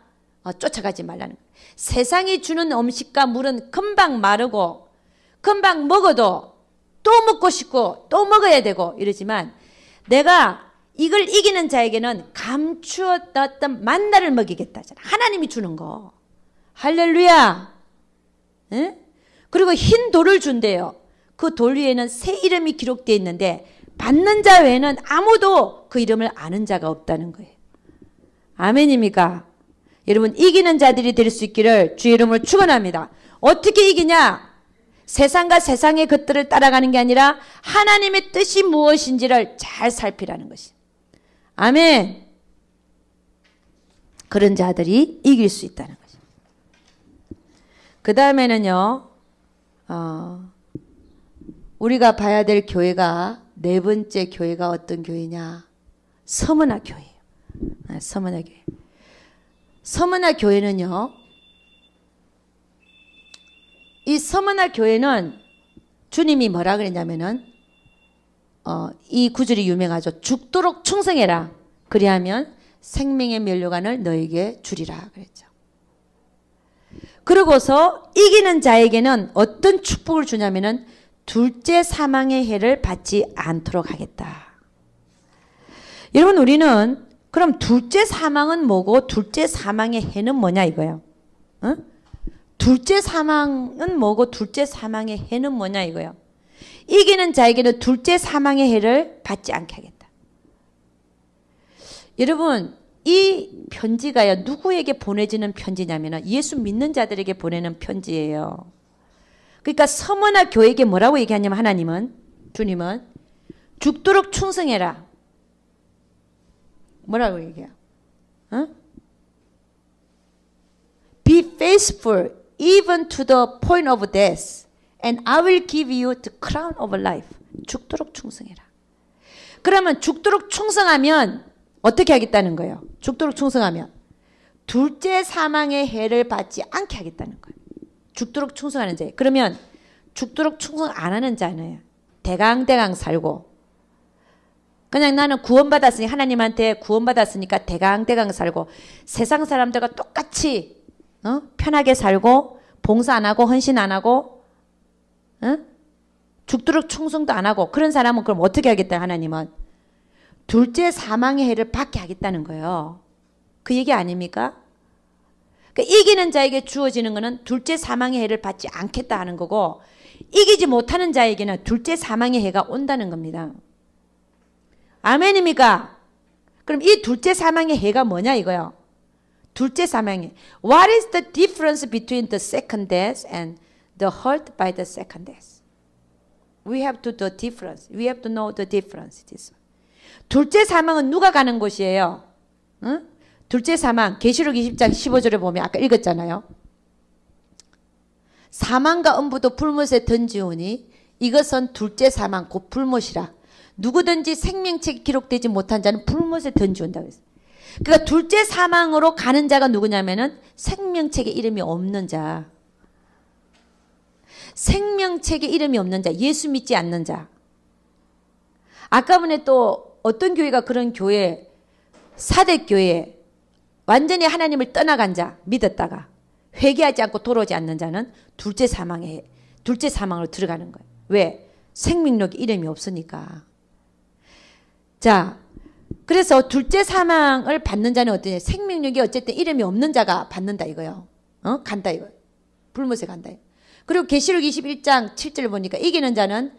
쫓아가지 말라는 거예요. 세상이 주는 음식과 물은 금방 마르고 금방 먹어도 또 먹고 싶고 또 먹어야 되고 이러지만 내가 이걸 이기는 자에게는 감추었던 만나를 먹이겠다. 하나님이 주는 거. 할렐루야. 응? 그리고 흰 돌을 준대요. 그 돌 위에는 새 이름이 기록되어 있는데 받는 자 외에는 아무도 그 이름을 아는 자가 없다는 거예요. 아멘입니까? 여러분 이기는 자들이 될 수 있기를 주의 이름으로 축원합니다. 어떻게 이기냐? 세상과 세상의 것들을 따라가는 게 아니라 하나님의 뜻이 무엇인지를 잘 살피라는 것이. 아멘. 그런 자들이 이길 수 있다는 거죠. 그 다음에는요. 우리가 봐야 될 교회가 네 번째 교회가 어떤 교회냐? 서문화 교회예요. 서문화 교회. 서문화 교회는요, 이 서문화 교회는 주님이 뭐라 그랬냐면은, 이 구절이 유명하죠. 죽도록 충성해라. 그리하면 생명의 면류관을 너에게 주리라 그랬죠. 그러고서 이기는 자에게는 어떤 축복을 주냐면은 둘째 사망의 해를 받지 않도록 하겠다. 여러분, 우리는 그럼 둘째 사망은 뭐고 둘째 사망의 해는 뭐냐 이거예요. 어? 둘째 사망은 뭐고 둘째 사망의 해는 뭐냐 이거예요. 이기는 자에게는 둘째 사망의 해를 받지 않게 하겠다. 여러분, 이 편지가요, 누구에게 보내지는 편지냐면 예수 믿는 자들에게 보내는 편지예요. 그러니까 서문화 교회에게 뭐라고 얘기하냐면 하나님은, 주님은 죽도록 충성해라. 뭐라고 얘기해요? 어? Be faithful even to the point of death, and I will give you the crown of life. 죽도록 충성해라. 그러면 죽도록 충성하면 어떻게 하겠다는 거예요? 죽도록 충성하면 둘째 사망의 해를 받지 않게 하겠다는 거예요. 죽도록 충성하는 자. 그러면 죽도록 충성 안 하는 자는 대강대강 살고, 그냥 나는 구원받았으니, 하나님한테 구원받았으니까 대강대강 살고 세상 사람들과 똑같이 편하게 살고 봉사 안 하고 헌신 안 하고 죽도록 충성도 안 하고, 그런 사람은 그럼 어떻게 하겠다? 하나님은 둘째 사망의 해를 받게 하겠다는 거예요. 그 얘기 아닙니까? 그러니까 이기는 자에게 주어지는 것은 둘째 사망의 해를 받지 않겠다 하는 거고, 이기지 못하는 자에게는 둘째 사망의 해가 온다는 겁니다. 아멘입니까? 그럼 이 둘째 사망의 해가 뭐냐 이거요. 둘째 사망의, What is the difference between the second death and the hurt by the second death? We have to know the difference. We have to know the difference. 둘째 사망은 누가 가는 곳이에요? 응? 둘째 사망, 계시록 20장 15절에 보면 아까 읽었잖아요. 사망과 음부도 불못에 던지오니 이것은 둘째 사망 곧 불못이라. 누구든지 생명책이 기록되지 못한 자는 불못에 던지온다고 했어요. 그러니까 둘째 사망으로 가는 자가 누구냐면은 생명책에 이름이 없는 자. 생명책에 이름이 없는 자, 예수 믿지 않는 자. 아까 전에 또 어떤 교회가 그런 교회, 사대교회, 완전히 하나님을 떠나간 자, 믿었다가 회개하지 않고 돌아오지 않는 자는 둘째 사망으로 들어가는 거예요. 왜? 생명력에 이름이 없으니까. 자, 그래서 둘째 사망을 받는 자는 어떠냐? 생명력이 어쨌든 이름이 없는 자가 받는다 이거요. 간다 이거. 불못에 간다. 그리고 계시록 21장 7절 보니까 이기는 자는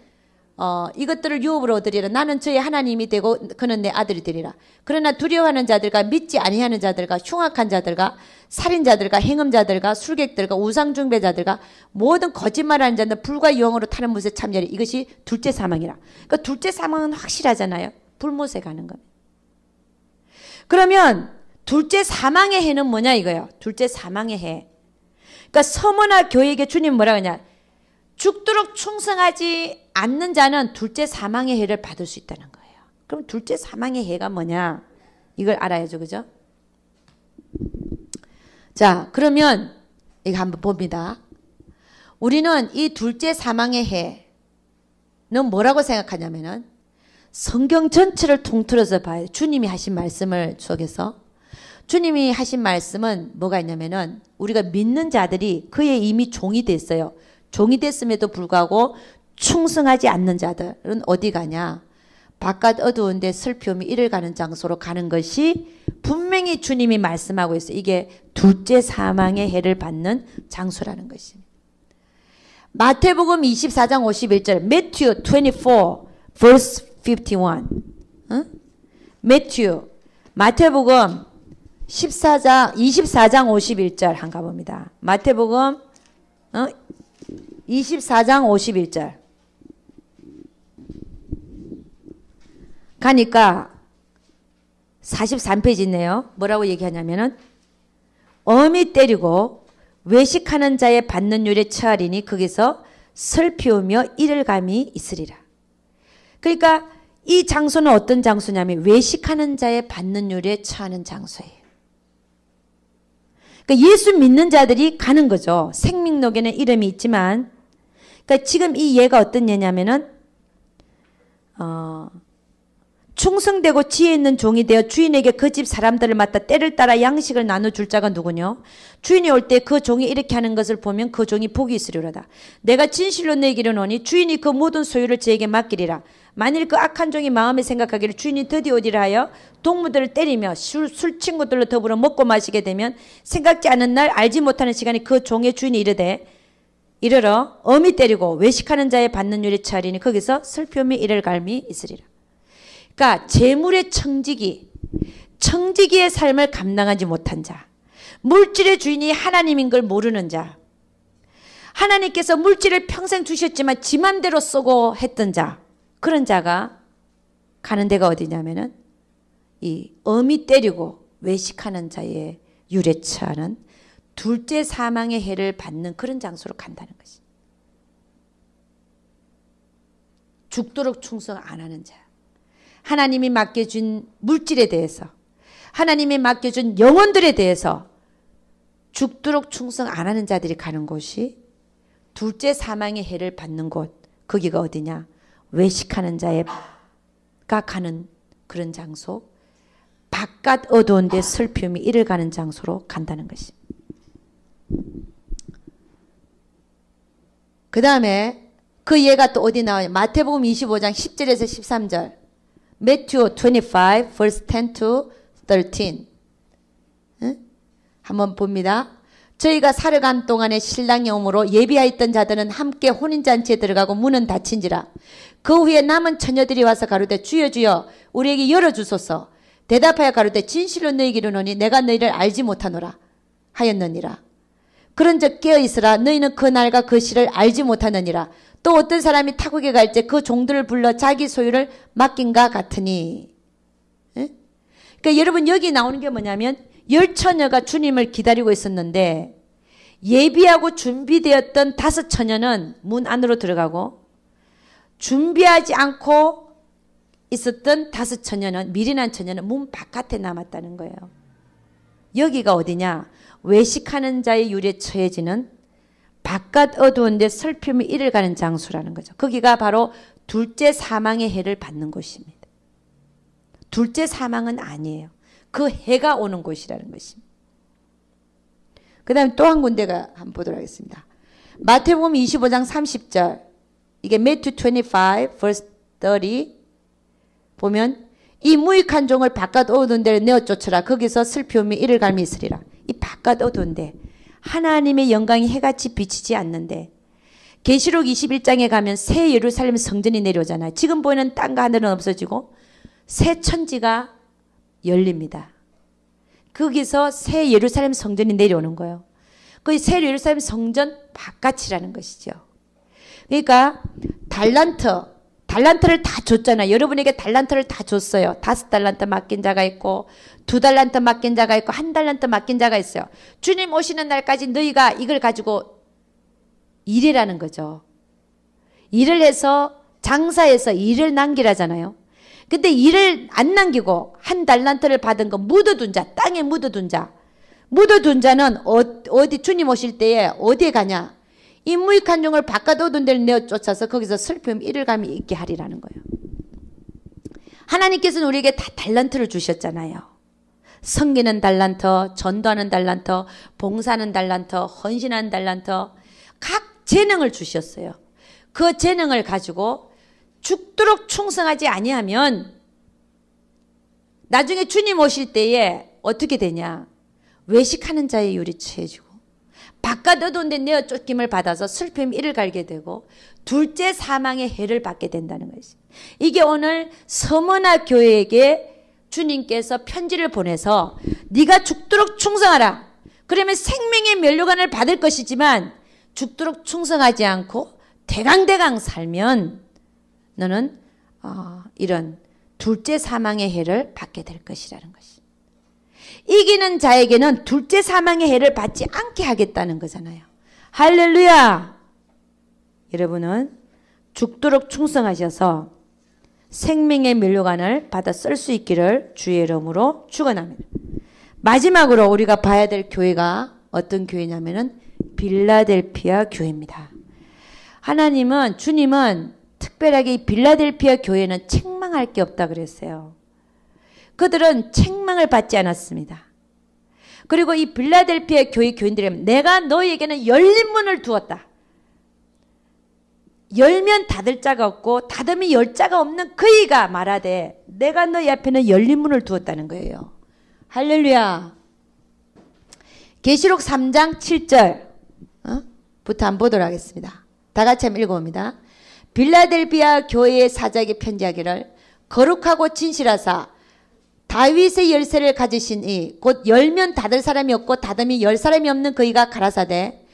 이것들을 유업으로 얻으리라. 나는 저의 하나님이 되고 그는 내 아들이 되리라. 그러나 두려워하는 자들과 믿지 아니하는 자들과 흉악한 자들과 살인자들과 행음자들과 술객들과 우상숭배자들과 모든 거짓말하는 자는 불과 유황으로 타는 못에 참여하리. 이것이 둘째 사망이라. 그러니까 둘째 사망은 확실하잖아요. 불못에 가는 거. 그러면 둘째 사망의 해는 뭐냐 이거예요. 둘째 사망의 해. 그러니까 서문화 교회에게 주님 뭐라 그러냐. 죽도록 충성하지 않는 자는 둘째 사망의 해를 받을 수 있다는 거예요. 그럼 둘째 사망의 해가 뭐냐? 이걸 알아야죠. 그죠? 자, 그러면 이거 한번 봅니다. 우리는 이 둘째 사망의 해는 뭐라고 생각하냐면은 성경 전체를 통틀어서 봐야 돼요. 주님이 하신 말씀을 속에서. 주님이 하신 말씀은 뭐가 있냐면은 우리가 믿는 자들이 그의 이미 종이 됐어요. 종이 됐음에도 불구하고 충성하지 않는 자들은 어디 가냐? 바깥 어두운데 슬픔이 이를 가는 장소로 가는 것이 분명히 주님이 말씀하고 있어요. 이게 둘째 사망의 해를 받는 장소라는 것입니다. 마태복음 24장 51절, Matthew 24 verse 51. 마태복음 24장 51절 한 가봅니다. 마태복음 24장 51절 가니까 43페이지 있네요. 뭐라고 얘기하냐면은 엄히 때리고 외식하는 자의 받는 율에 처하리니 거기서 슬피우며 이를 감이 있으리라. 그러니까 이 장소는 어떤 장소냐면 외식하는 자의 받는 율에 처하는 장소예요. 그러니까 예수 믿는 자들이 가는 거죠. 생명록에는 이름이 있지만, 그러니까 지금 이 예가 어떤 예냐면은 충성되고 지혜 있는 종이 되어 주인에게 그 집 사람들을 맡아 때를 따라 양식을 나눠줄 자가 누구뇨? 주인이 올 때 그 종이 이렇게 하는 것을 보면 그 종이 복이 있으리로다. 내가 진실로 너에게 이르노니 주인이 그 모든 소유를 저에게 맡기리라. 만일 그 악한 종이 마음에 생각하기를 주인이 드디어 오리라 하여 동무들을 때리며 술 친구들로 더불어 먹고 마시게 되면 생각지 않은 날 알지 못하는 시간에 그 종의 주인이 이르러 엄히 때리고 외식하는 자의 받는 율에 처하리니 거기서 슬픔이 이를 갈미 있으리라. 그러니까 재물의 청지기의 삶을 감당하지 못한 자, 물질의 주인이 하나님인 걸 모르는 자, 하나님께서 물질을 평생 주셨지만 지 맘대로 쓰고 했던 자, 그런 자가 가는 데가 어디냐면은 이 엄히 때리고 외식하는 자의 율에 처하는 둘째 사망의 해를 받는 그런 장소로 간다는 것이. 죽도록 충성 안 하는 자, 하나님이 맡겨준 물질에 대해서, 하나님이 맡겨준 영혼들에 대해서 죽도록 충성 안 하는 자들이 가는 곳이 둘째 사망의 해를 받는 곳, 거기가 어디냐? 외식하는 자가 가는 그런 장소, 바깥 어두운 데 슬픔이 이를 가는 장소로 간다는 것입니다. 그 다음에 그 예가 또 어디 나와요? 마태복음 25장 10절에서 13절. Matthew 25 verse 10 to 13. 응? 한번 봅니다. 저희가 살아간 동안에 신랑이 오므로 예비하였던 자들은 함께 혼인잔치에 들어가고 문은 닫힌지라. 그 후에 남은 처녀들이 와서 가로되 주여 주여 우리에게 열어주소서. 대답하여 가로되 진실로 너희에게 이르노니 내가 너희를 알지 못하노라 하였느니라. 그런즉 깨어있으라. 너희는 그 날과 그 시를 알지 못하느니라. 또 어떤 사람이 타국에 갈 때 그 종들을 불러 자기 소유를 맡긴가 같으니. 에? 그러니까 여러분 여기 나오는 게 뭐냐면 10처녀가 주님을 기다리고 있었는데 예비하고 준비되었던 5처녀는 문 안으로 들어가고 준비하지 않고 있었던 5처녀는 미련한 처녀는 문 바깥에 남았다는 거예요. 여기가 어디냐? 외식하는 자의 율에 처해지는 바깥 어두운 데 슬픔이 이를 가는 장소라는 거죠. 거기가 바로 둘째 사망의 해를 받는 곳입니다. 둘째 사망은 아니에요. 그 해가 오는 곳이라는 것입니다. 그 다음에 또 한 군데가 한번 보도록 하겠습니다. 마태복음 25장 30절. 이게 Matthew 25 verse 30 보면 이 무익한 종을 바깥 어두운 데를 내어 쫓으라. 거기서 슬픔이 이를 갈미 있으리라. 이 바깥 어두운 데 하나님의 영광이 해같이 비치지 않는데 계시록 21장에 가면 새 예루살렘 성전이 내려오잖아요. 지금 보이는 땅과 하늘은 없어지고 새 천지가 열립니다. 거기서 새 예루살렘 성전이 내려오는 거예요. 그 새 예루살렘 성전 바깥이라는 것이죠. 그러니까 달란트를 다 줬잖아요. 여러분에게 달란트를 다 줬어요. 5달란트 맡긴 자가 있고 2달란트 맡긴 자가 있고 1달란트 맡긴 자가 있어요. 주님 오시는 날까지 너희가 이걸 가지고 일이라는 거죠. 일을 해서 장사해서 일을 남기라잖아요. 근데 일을 안 남기고 1달란트를 받은 거 묻어둔 자, 땅에 묻어둔 자. 묻어둔 자는 어디 주님 오실 때에 어디에 가냐? 이 무익한 종을 바깥 어두운 데를 내어 쫓아서 거기서 슬픔 이를 감이 있게 하리라는 거예요. 하나님께서는 우리에게 다 달란트를 주셨잖아요. 섬기는 달란트, 전도하는 달란트, 봉사하는 달란트, 헌신하는 달란트, 각 재능을 주셨어요. 그 재능을 가지고 죽도록 충성하지 아니하면 나중에 주님 오실 때에 어떻게 되냐? 외식하는 자의 율이 처해지고 바깥 어두운 데 내어 쫓김을 받아서 슬픔 이를 갈게 되고 둘째 사망의 해를 받게 된다는 것이. 이게 오늘 서머나 교회에게 주님께서 편지를 보내서 네가 죽도록 충성하라. 그러면 생명의 면류관을 받을 것이지만 죽도록 충성하지 않고 대강대강 살면 너는 이런 둘째 사망의 해를 받게 될 것이라는 것이. 이기는 자에게는 둘째 사망의 해를 받지 않게 하겠다는 거잖아요. 할렐루야! 여러분은 죽도록 충성하셔서 생명의 면류관을 받아 쓸 수 있기를 주의 이름으로 축원합니다. 마지막으로 우리가 봐야 될 교회가 어떤 교회냐면은 빌라델피아 교회입니다. 하나님은, 주님은 특별하게 이 빌라델피아 교회는 책망할 게 없다 그랬어요. 그들은 책망을 받지 않았습니다. 그리고 이 빌라델피아 교회 교인들은 내가 너희에게는 열린 문을 두었다. 열면 닫을 자가 없고 닫으면 열 자가 없는 그이가 말하되 내가 너희 앞에는 열린 문을 두었다는 거예요. 할렐루야. 계시록 3장 7절 부터 한번 보도록 하겠습니다. 다 같이 한번 읽어봅니다. 빌라델비아 교회의 사자에게 편지하기를 거룩하고 진실하사 다윗의 열쇠를 가지신 이 곧 열면 닫을 사람이 없고 닫으면 열 사람이 없는 그이가 가라사대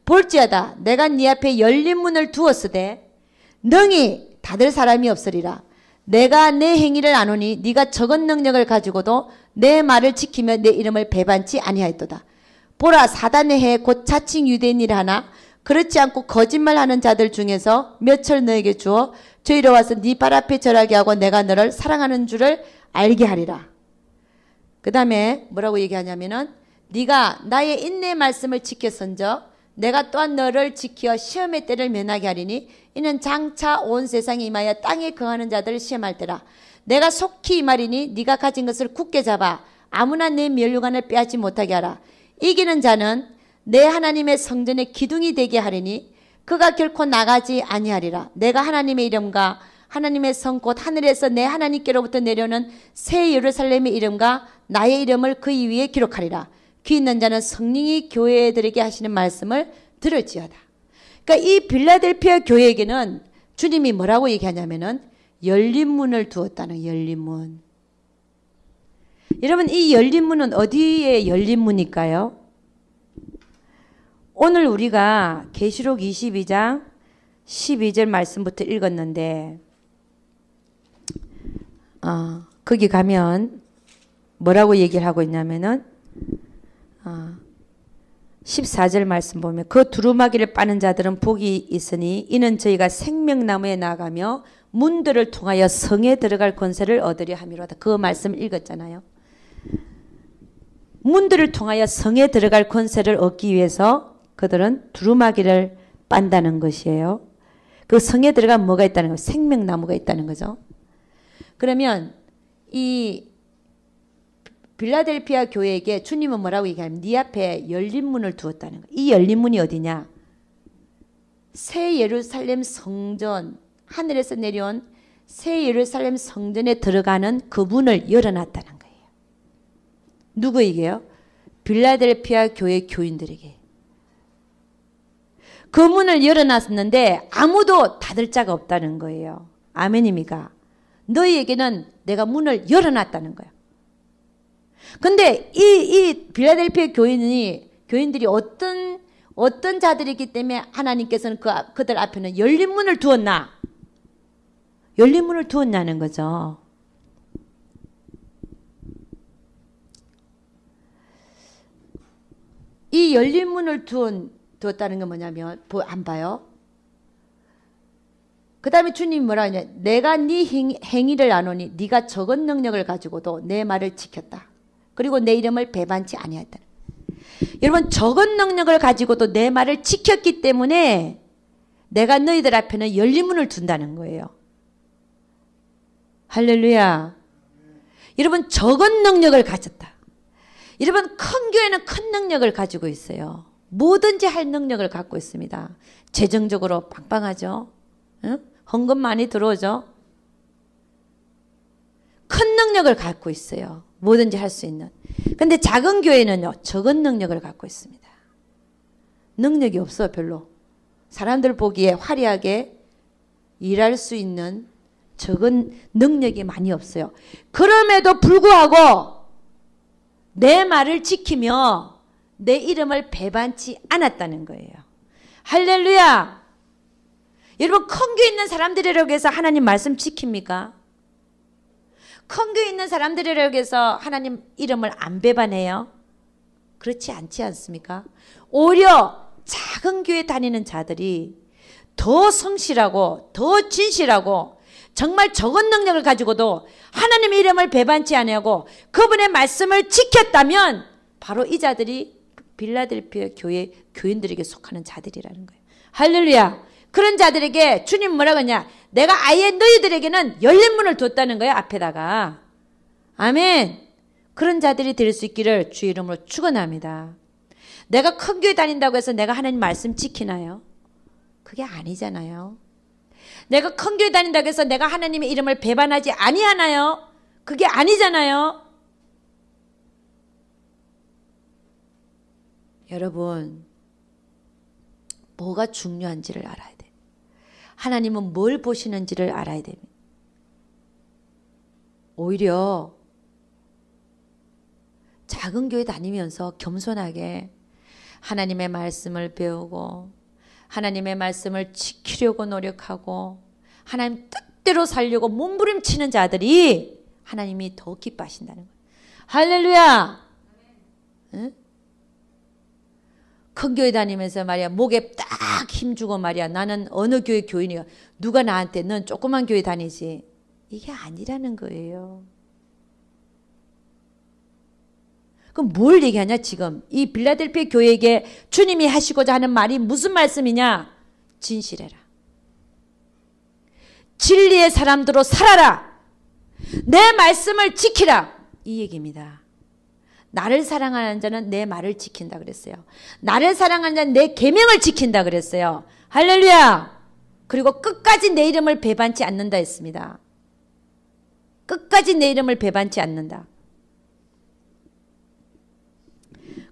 볼지어다 내가 네 앞에 열린 문을 두었으되 능히 닫을 사람이 없으리라. 내가 내 행위를 아노니 네가 적은 능력을 가지고도 내 말을 지키며 내 이름을 배반치 아니하였도다. 보라 사단의 해 곧 자칭 유대인이라 하나 그렇지 않고 거짓말하는 자들 중에서 몇철 너에게 주어 저희로 와서 네 발 앞에 절하게 하고 내가 너를 사랑하는 줄을 알게 하리라. 그 다음에 뭐라고 얘기하냐면은 네가 나의 인내의 말씀을 지켰은저 내가 또한 너를 지켜 시험의 때를 면하게 하리니 이는 장차 온 세상에 임하여 땅에 거하는 자들을 시험할 때라. 내가 속히 임하리니 네가 가진 것을 굳게 잡아 아무나 내 면류관을 빼앗지 못하게 하라. 이기는 자는 내 하나님의 성전의 기둥이 되게 하리니 그가 결코 나가지 아니하리라. 내가 하나님의 이름과 하나님의 성 곧 하늘에서 내 하나님께로부터 내려오는 새 예루살렘의 이름과 나의 이름을 그 위에 기록하리라. 귀 있는 자는 성령이 교회들에게 하시는 말씀을 들을지어다. 그러니까 이 빌라델피아 교회에게는 주님이 뭐라고 얘기하냐면은 열린 문을 두었다는 열린 문. 여러분 이 열린 문은 어디에 열린 문일까요? 오늘 우리가 계시록 22장 12절 말씀부터 읽었는데 거기 가면 뭐라고 얘기를 하고 있냐면은 14절 말씀 보면 그 두루마기를 빠는 자들은 복이 있으니 이는 저희가 생명나무에 나가며 문들을 통하여 성에 들어갈 권세를 얻으려 함이로다. 그 말씀 읽었잖아요. 문들을 통하여 성에 들어갈 권세를 얻기 위해서 그들은 두루마기를 빤다는 것이에요. 그 성에 들어가면 뭐가 있다는 거예요? 생명나무가 있다는 거죠. 그러면 이 빌라델피아 교회에게 주님은 뭐라고 얘기하냐면 네 앞에 열린 문을 두었다는 거예요. 이 열린 문이 어디냐? 새 예루살렘 성전, 하늘에서 내려온 새 예루살렘 성전에 들어가는 그 문을 열어놨다는 거예요. 누구에게요? 빌라델피아 교회 교인들에게. 그 문을 열어놨었는데 아무도 닫을 자가 없다는 거예요. 아멘입니까? 너희에게는 내가 문을 열어놨다는 거예요. 근데 이 빌라델피아 교인들이 어떤 자들이기 때문에 하나님께서는 그들 앞에는 열린 문을 두었나? 열린 문을 두었냐는 거죠. 이 열린 문을 두었다는 건 뭐냐면 안 봐요. 그 다음에 주님이 뭐라 하냐? 내가 네 행위를 아노니 네가 적은 능력을 가지고도 내 말을 지켰다. 그리고 내 이름을 배반치 아니했다. 여러분 적은 능력을 가지고도 내 말을 지켰기 때문에 내가 너희들 앞에는 열린 문을 둔다는 거예요. 할렐루야. 여러분 적은 능력을 가졌다. 여러분 큰 교회는 큰 능력을 가지고 있어요. 뭐든지 할 능력을 갖고 있습니다. 재정적으로 빵빵하죠. 응? 헌금 많이 들어오죠. 큰 능력을 갖고 있어요. 뭐든지 할 수 있는. 근데 작은 교회는요. 적은 능력을 갖고 있습니다. 능력이 없어요. 별로. 사람들 보기에 화려하게 일할 수 있는 적은 능력이 많이 없어요. 그럼에도 불구하고 내 말을 지키며 내 이름을 배반치 않았다는 거예요. 할렐루야. 여러분 큰 교회 있는 사람들이라고 해서 하나님 말씀 지킵니까? 큰 교회 있는 사람들이라고 해서 하나님 이름을 안 배반해요? 그렇지 않지 않습니까? 오히려 작은 교회 다니는 자들이 더 성실하고 더 진실하고 정말 적은 능력을 가지고도 하나님의 이름을 배반치 아니하고 그분의 말씀을 지켰다면 바로 이 자들이 빌라델피아 교회 교인들에게 속하는 자들이라는 거예요. 할렐루야. 그런 자들에게 주님 뭐라고 하냐? 내가 아예 너희들에게는 열린 문을 뒀다는 거예요. 앞에다가. 아멘. 그런 자들이 될 수 있기를 주의 이름으로 축원합니다. 내가 큰 교회 다닌다고 해서 내가 하나님 말씀 지키나요? 그게 아니잖아요. 내가 큰 교회 다닌다고 해서 내가 하나님의 이름을 배반하지 아니하나요? 그게 아니잖아요. 여러분, 뭐가 중요한지를 알아야 돼요. 하나님은 뭘 보시는지를 알아야 됩니다. 오히려 작은 교회 다니면서 겸손하게 하나님의 말씀을 배우고 하나님의 말씀을 지키려고 노력하고 하나님 뜻대로 살려고 몸부림치는 자들이 하나님이 더 기뻐하신다는 거예요. 할렐루야. 응? 큰 교회 다니면서 말이야 목에 딱 힘주고 말이야 나는 어느 교회 교인이야. 누가 나한테 넌 조그만 교회 다니지. 이게 아니라는 거예요. 그럼 뭘 얘기하냐 지금. 이 빌라델피아 교회에게 주님이 하시고자 하는 말이 무슨 말씀이냐. 진실해라. 진리의 사람들로 살아라. 내 말씀을 지키라. 이 얘기입니다. 나를 사랑하는 자는 내 말을 지킨다 그랬어요. 나를 사랑하는 자는 내 계명을 지킨다 그랬어요. 할렐루야. 그리고 끝까지 내 이름을 배반치 않는다 했습니다. 끝까지 내 이름을 배반치 않는다.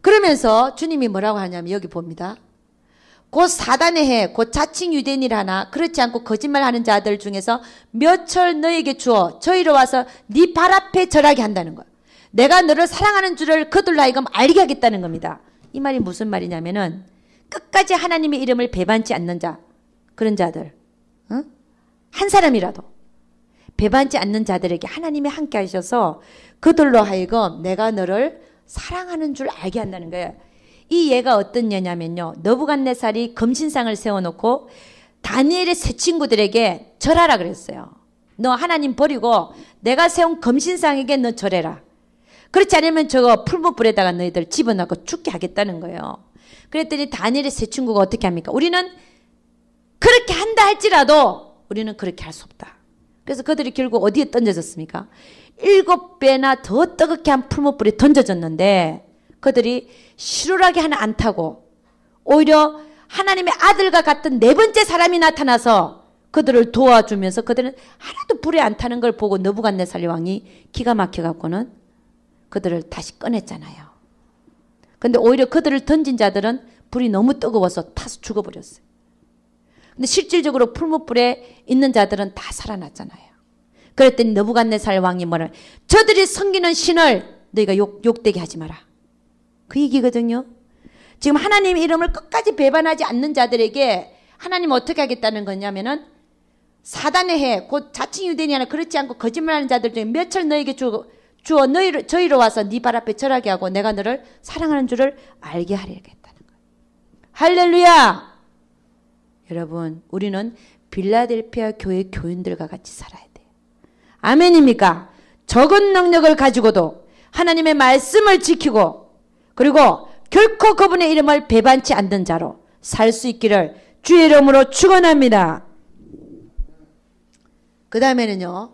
그러면서 주님이 뭐라고 하냐면 여기 봅니다. 곧 사단의 해, 곧 자칭 유대인이라 하나 그렇지 않고 거짓말하는 자들 중에서 몇철 너에게 주어 저희로 와서 네 발 앞에 절하게 한다는 거야. 내가 너를 사랑하는 줄을 그들로 하여금 알게 하겠다는 겁니다. 이 말이 무슨 말이냐면은 끝까지 하나님의 이름을 배반치 않는 자, 그런 자들, 응? 한 사람이라도 배반치 않는 자들에게 하나님이 함께 하셔서 그들로 하여금 내가 너를 사랑하는 줄 알게 한다는 거예요. 이 예가 어떤 예냐면요. 느부갓네살이 금신상을 세워놓고 다니엘의 세 친구들에게 절하라 그랬어요. 너 하나님 버리고 내가 세운 금신상에게 너 절해라. 그렇지 않으면 저거 풀무불에다가 너희들 집어넣고 죽게 하겠다는 거예요. 그랬더니 다니엘의 세 친구가 어떻게 합니까? 우리는 그렇게 한다 할지라도 우리는 그렇게 할 수 없다. 그래서 그들이 결국 어디에 던져졌습니까? 7배나 더 뜨겁게 한 풀무불에 던져졌는데 그들이 실오라기 하나 안 타고 오히려 하나님의 아들과 같은 네 번째 사람이 나타나서 그들을 도와주면서 그들은 하나도 불에 안 타는 걸 보고 느부갓네살 왕이 기가 막혀갖고는 그들을 다시 꺼냈잖아요. 근데 오히려 그들을 던진 자들은 불이 너무 뜨거워서 타서 죽어버렸어요. 근데 실질적으로 풀무불에 있는 자들은 다 살아났잖아요. 그랬더니 느부갓네살 왕이 뭐를 저들이 섬기는 신을 너희가 욕되게 하지 마라. 그 얘기거든요. 지금 하나님의 이름을 끝까지 배반하지 않는 자들에게 하나님 어떻게 하겠다는 거냐면은 사단의 해, 곧 자칭 유대인이 아니라 그렇지 않고 거짓말하는 자들 중에 몇철 너에게 주어 저희로 와서 네 발 앞에 절하게 하고 내가 너를 사랑하는 줄을 알게 하려겠다는 거예요. 할렐루야. 여러분 우리는 빌라델피아 교회 교인들과 같이 살아야 돼요. 아멘입니까? 적은 능력을 가지고도 하나님의 말씀을 지키고 그리고 결코 그분의 이름을 배반치 않는 자로 살 수 있기를 주의 이름으로 축원합니다. 그 다음에는요.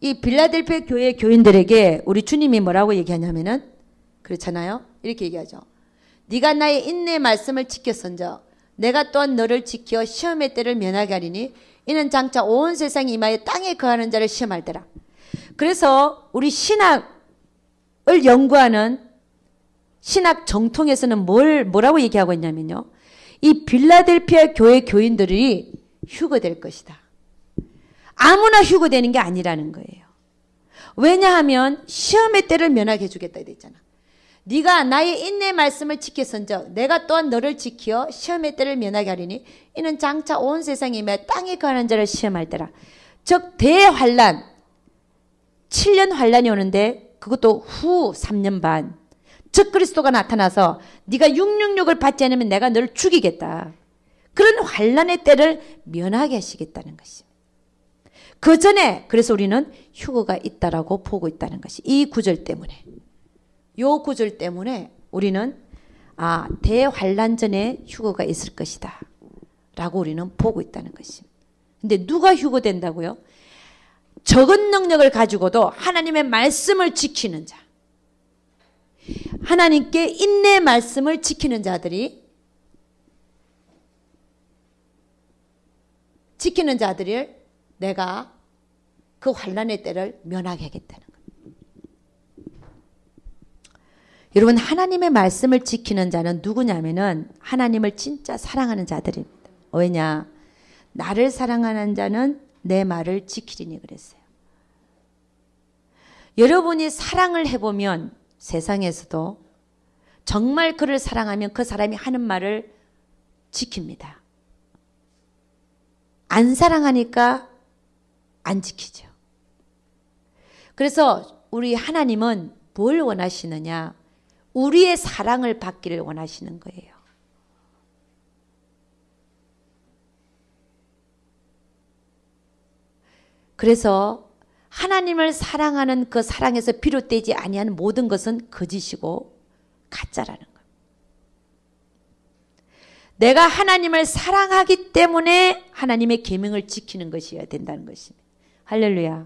이 빌라델피아 교회 교인들에게 우리 주님이 뭐라고 얘기하냐면은 그렇잖아요. 이렇게 얘기하죠. 네가 나의 인내의 말씀을 지켰은즉 내가 또한 너를 지켜 시험의 때를 면하게 하리니 이는 장차 온 세상이 임하여 땅에 거하는 자를 시험할 때라. 그래서 우리 신학을 연구하는 신학 정통에서는 뭐라고 얘기하고 있냐면요. 이 빌라델피아 교회 교인들이 휴거될 것이다. 아무나 휴거되는 게 아니라는 거예요. 왜냐하면 시험의 때를 면하게 해주겠다 이랬잖아. 네가 나의 인내의 말씀을 지켰은즉 내가 또한 너를 지켜 시험의 때를 면하게 하리니 이는 장차 온 세상이 임하여 땅에 거하는 자를 시험할 때라. 즉 대환란 7년 환란이 오는데 그것도 후 3년 반 즉 그리스도가 나타나서 네가 666을 받지 않으면 내가 너를 죽이겠다. 그런 환란의 때를 면하게 하시겠다는 것입니다. 그 전에 그래서 우리는 휴거가 있다라고 보고 있다는 것이 이 구절 때문에 요 구절 때문에 우리는 대환란 전에 휴거가 있을 것이다 라고 우리는 보고 있다는 것입니다. 근데 누가 휴거된다고요? 적은 능력을 가지고도 하나님의 말씀을 지키는 자, 하나님께 인내 말씀을 지키는 자들을 내가 그 환란의 때를 면하게 하겠다는 거예요. 여러분, 하나님의 말씀을 지키는 자는 누구냐면은 하나님을 진짜 사랑하는 자들입니다. 왜냐? 나를 사랑하는 자는 내 말을 지키리니 그랬어요. 여러분이 사랑을 해보면 세상에서도 정말 그를 사랑하면 그 사람이 하는 말을 지킵니다. 안 사랑하니까 안 지키죠. 그래서 우리 하나님은 뭘 원하시느냐? 우리의 사랑을 받기를 원하시는 거예요. 그래서 하나님을 사랑하는 그 사랑에서 비롯되지 아니하는 모든 것은 거짓이고 가짜라는 거예요. 내가 하나님을 사랑하기 때문에 하나님의 계명을 지키는 것이어야 된다는 것입니다. 할렐루야.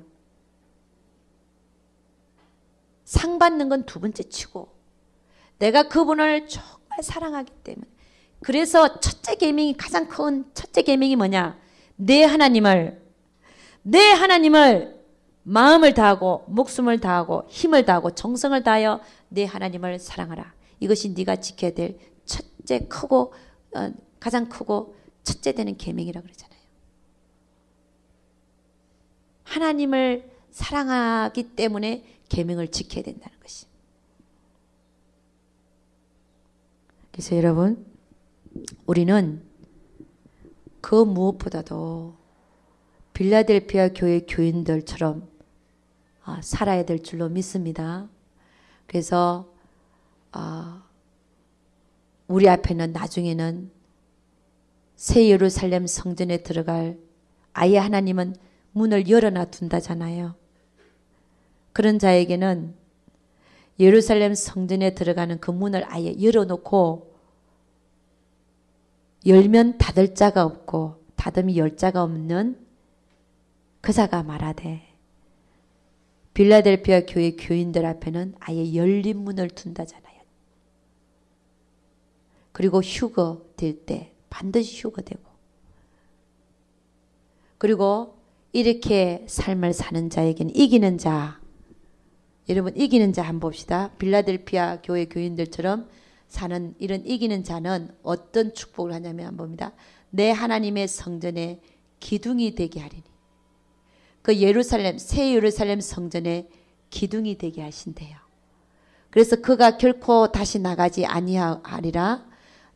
상 받는 건 두 번째 치고 내가 그분을 정말 사랑하기 때문에 그래서 첫째 계명이 가장 큰 첫째 계명이 뭐냐? 내 하나님을 마음을 다하고 목숨을 다하고 힘을 다하고 정성을 다하여 내 하나님을 사랑하라. 이것이 네가 지켜야 될 첫째 크고 가장 크고 첫째 되는 계명이라고 그러잖아요. 하나님을 사랑하기 때문에 계명을 지켜야 된다는 것이. 그래서 여러분, 우리는 그 무엇보다도 빌라델피아 교회 교인들처럼 살아야 될 줄로 믿습니다. 그래서 우리 앞에는 나중에는 새 예루살렘 성전에 들어갈 아예 하나님은 문을 열어놔 둔다잖아요. 그런 자에게는 예루살렘 성전에 들어가는 그 문을 아예 열어놓고 열면 닫을 자가 없고 닫으면 열 자가 없는 그 자가 말하되 빌라델피아 교회 교인들 앞에는 아예 열린 문을 둔다잖아요. 그리고 휴거 될 때 반드시 휴거되고 그리고 이렇게 삶을 사는 자에게는 이기는 자, 여러분 이기는 자 한번 봅시다. 빌라델피아 교회 교인들처럼 사는 이런 이기는 자는 어떤 축복을 하냐면 한번 봅니다. 내 하나님의 성전에 기둥이 되게 하리니. 그 새 예루살렘 성전에 기둥이 되게 하신대요. 그래서 그가 결코 다시 나가지 아니하리라.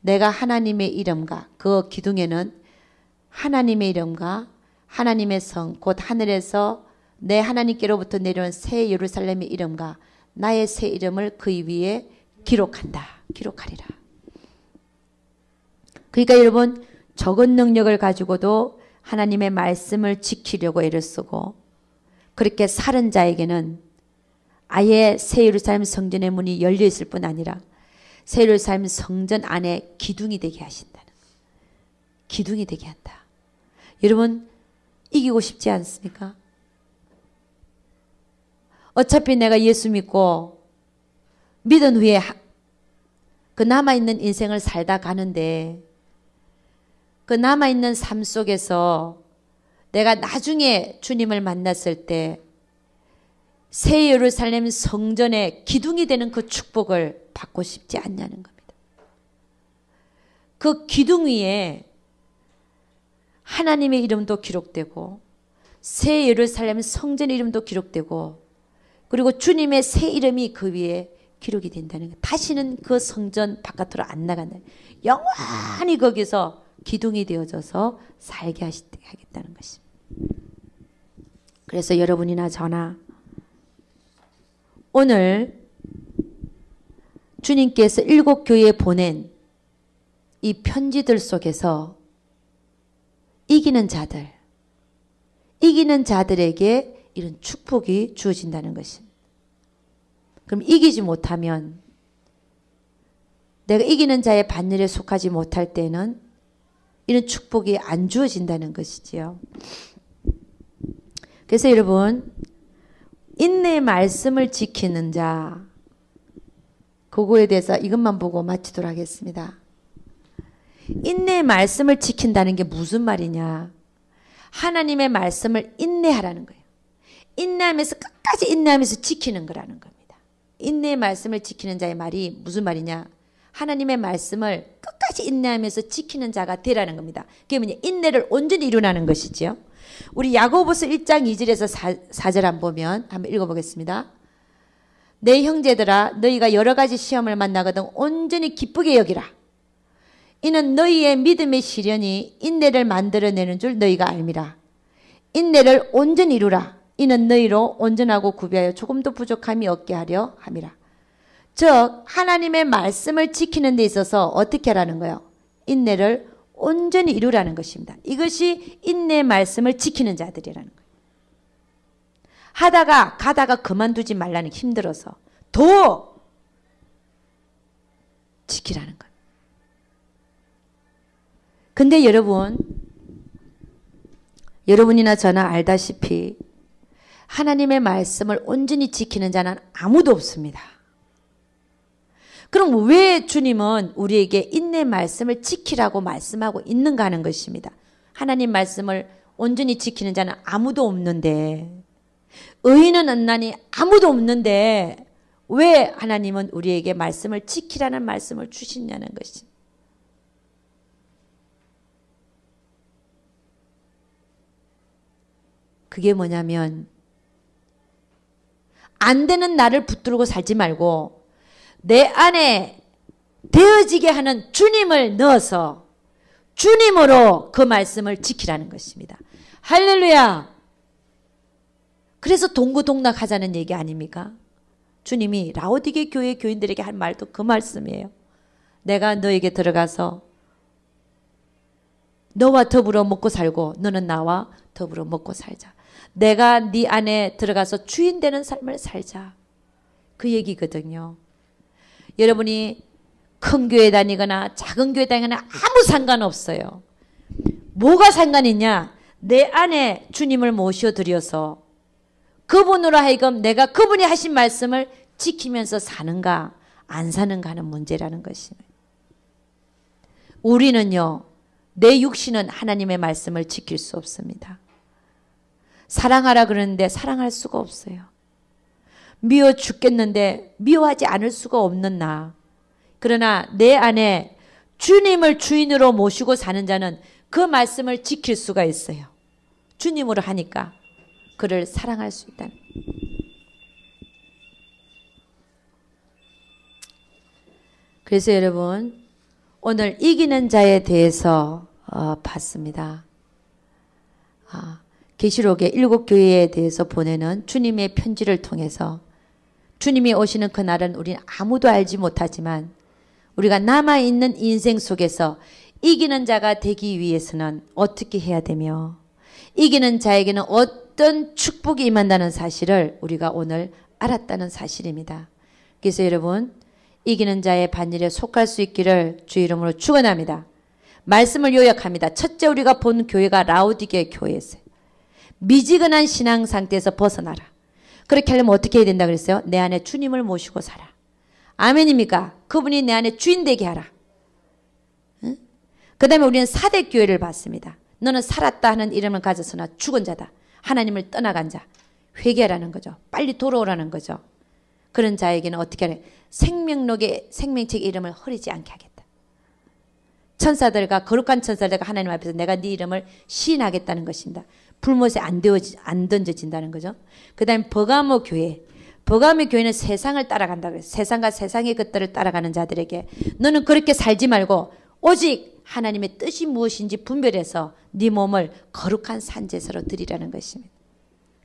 내가 하나님의 이름과 그 기둥에는 하나님의 이름과 하나님의 성 곧 하늘에서 내 하나님께로부터 내려온 새 예루살렘의 이름과 나의 새 이름을 그 위에 기록하리라. 그러니까 여러분, 적은 능력을 가지고도 하나님의 말씀을 지키려고 애를 쓰고 그렇게 사는 자에게는 아예 새 예루살렘 성전의 문이 열려 있을 뿐 아니라 새 예루살렘 성전 안에 기둥이 되게 하신다는 거예요. 기둥이 되게 한다. 여러분, 이기고 싶지 않습니까? 어차피 내가 예수 믿고 믿은 후에 그 남아있는 인생을 살다 가는데 그 남아있는 삶 속에서 내가 나중에 주님을 만났을 때 새 예루살렘 성전의 기둥이 되는 그 축복을 받고 싶지 않냐는 겁니다. 그 기둥 위에 하나님의 이름도 기록되고 새 예루살렘 성전의 이름도 기록되고 그리고 주님의 새 이름이 그 위에 기록이 된다는 거예요. 다시는 그 성전 바깥으로 안 나간다는 거예요. 영원히 거기서 기둥이 되어져서 살게 하겠다는 것입니다. 그래서 여러분이나 저나 오늘 주님께서 7 교회에 보낸 이 편지들 속에서 이기는 자들, 이기는 자들에게 이런 축복이 주어진다는 것입니다. 그럼 이기지 못하면, 내가 이기는 자의 반열에 속하지 못할 때는 이런 축복이 안 주어진다는 것이지요. 그래서 여러분, 인내의 말씀을 지키는 자, 그거에 대해서 이것만 보고 마치도록 하겠습니다. 인내의 말씀을 지킨다는 게 무슨 말이냐? 하나님의 말씀을 인내하라는 거예요. 인내하면서 끝까지 인내하면서 지키는 거라는 겁니다. 인내의 말씀을 지키는 자의 말이 무슨 말이냐? 하나님의 말씀을 끝까지 인내하면서 지키는 자가 되라는 겁니다. 그게 뭐냐? 인내를 온전히 이루라는 것이지요. 우리 야고보서 1장 2절에서 4절 한번 보면 한번 읽어보겠습니다. 내 형제들아, 너희가 여러 가지 시험을 만나거든 온전히 기쁘게 여기라. 이는 너희의 믿음의 시련이 인내를 만들어내는 줄 너희가 알미라. 인내를 온전히 이루라. 이는 너희로 온전하고 구비하여 조금도 부족함이 없게 하려 함이라. 즉 하나님의 말씀을 지키는 데 있어서 어떻게 하라는 거예요? 인내를 온전히 이루라는 것입니다. 이것이 인내의 말씀을 지키는 자들이라는 거예요. 가다가 그만두지 말라는, 힘들어서 더 지키라는 거예요. 근데 여러분이나 저나 알다시피 하나님의 말씀을 온전히 지키는 자는 아무도 없습니다. 그럼 왜 주님은 우리에게 인내 말씀을 지키라고 말씀하고 있는가 하는 것입니다. 하나님 말씀을 온전히 지키는 자는 아무도 없는데, 의인은 없나니 아무도 없는데 왜 하나님은 우리에게 말씀을 지키라는 말씀을 주시냐는 것입니다. 그게 뭐냐면, 안 되는 나를 붙들고 살지 말고 내 안에 되어지게 하는 주님을 넣어서 주님으로 그 말씀을 지키라는 것입니다. 할렐루야! 그래서 동고동락하자는 얘기 아닙니까? 주님이 라오디게 교회 교인들에게 한 말도 그 말씀이에요. 내가 너에게 들어가서 너와 더불어 먹고 살고 너는 나와 더불어 먹고 살자. 내가 네 안에 들어가서 주인 되는 삶을 살자. 그 얘기거든요. 여러분이 큰 교회 다니거나 작은 교회 다니거나 아무 상관없어요. 뭐가 상관이냐? 내 안에 주님을 모셔드려서 그분으로 하여금 내가 그분이 하신 말씀을 지키면서 사는가 안 사는가 하는 문제라는 것입니다. 우리는요, 내 육신은 하나님의 말씀을 지킬 수 없습니다. 사랑하라 그러는데 사랑할 수가 없어요. 미워 죽겠는데 미워하지 않을 수가 없는 나. 그러나 내 안에 주님을 주인으로 모시고 사는 자는 그 말씀을 지킬 수가 있어요. 주님으로 하니까 그를 사랑할 수 있다는. 그래서 여러분, 오늘 이기는 자에 대해서 봤습니다. 계시록의 7교회에 대해서 보내는 주님의 편지를 통해서 주님이 오시는 그날은 우리는 아무도 알지 못하지만 우리가 남아있는 인생 속에서 이기는 자가 되기 위해서는 어떻게 해야 되며 이기는 자에게는 어떤 축복이 임한다는 사실을 우리가 오늘 알았다는 사실입니다. 그래서 여러분, 이기는 자의 반열에 속할 수 있기를 주의 이름으로 축원합니다. 말씀을 요약합니다. 첫째, 우리가 본 교회가 라오디게 교회였어요. 미지근한 신앙 상태에서 벗어나라. 그렇게 하려면 어떻게 해야 된다 그랬어요? 내 안에 주님을 모시고 살아. 아멘입니까? 그분이 내 안에 주인 되게 하라. 응? 그 다음에 우리는 사대교회를 봤습니다. 너는 살았다 하는 이름을 가졌으나 죽은 자다. 하나님을 떠나간 자. 회개하라는 거죠. 빨리 돌아오라는 거죠. 그런 자에게는 어떻게 하냐? 생명록의 생명책의 이름을 흐리지 않게 하겠다. 천사들과 거룩한 천사들과 하나님 앞에서 내가 네 이름을 시인하겠다는 것입니다. 불못에 안 던져진다는 거죠. 그 다음에 버가모 교회. 버가모 교회는 세상을 따라간다 그래요. 세상과 세상의 것들을 따라가는 자들에게 너는 그렇게 살지 말고 오직 하나님의 뜻이 무엇인지 분별해서 네 몸을 거룩한 산제사로 드리라는 것입니다.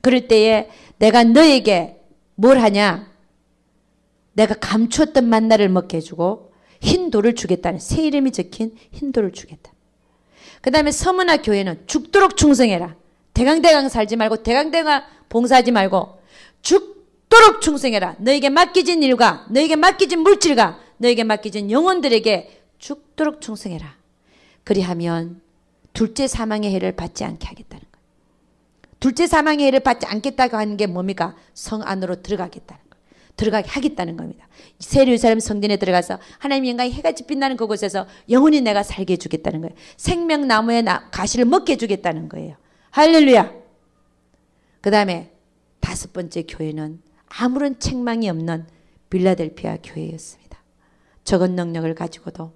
그럴 때에 내가 너에게 뭘 하냐? 내가 감추었던 만나를 먹게 해주고 흰 돌을 주겠다는, 새 이름이 적힌 흰 돌을 주겠다. 그 다음에 서문화 교회는 죽도록 충성해라. 대강대강 살지 말고 대강대강 봉사하지 말고 죽도록 충성해라. 너에게 맡겨진 일과 너에게 맡겨진 물질과 너에게 맡겨진 영혼들에게 죽도록 충성해라. 그리하면 둘째 사망의 해를 받지 않게 하겠다는 거예요. 둘째 사망의 해를 받지 않겠다고 하는 게 뭡니까? 성 안으로 들어가겠다는 거예요. 들어가게 하겠다는 겁니다. 새 예루살렘 성전에 들어가서 하나님 영광이 해같이 빛나는 그곳에서 영원히 내가 살게 해주겠다는 거예요. 생명나무의 가시를 먹게 해주겠다는 거예요. 할렐루야. 그 다음에 다섯 번째 교회는 아무런 책망이 없는 빌라델피아 교회였습니다. 적은 능력을 가지고도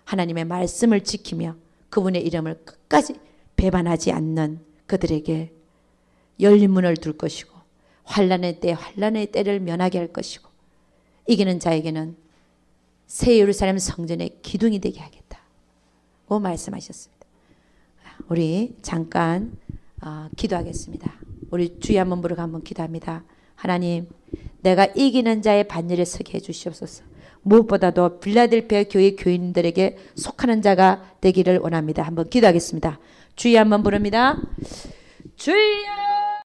하나님의 말씀을 지키며 그분의 이름을 끝까지 배반하지 않는 그들에게 열린 문을 둘 것이고 환난의 때 환난의 때를 면하게 할 것이고 이기는 자에게는 새 예루살렘 성전의 기둥이 되게 하겠다고 말씀하셨습니다. 우리 잠깐 기도하겠습니다. 우리 주의 한번 부르고 한번 기도합니다. 하나님, 내가 이기는 자의 반열에 서게 해주시옵소서. 무엇보다도 빌라델피아 교회 교인들에게 속하는 자가 되기를 원합니다. 한번 기도하겠습니다. 주의 한번 부릅니다. 주여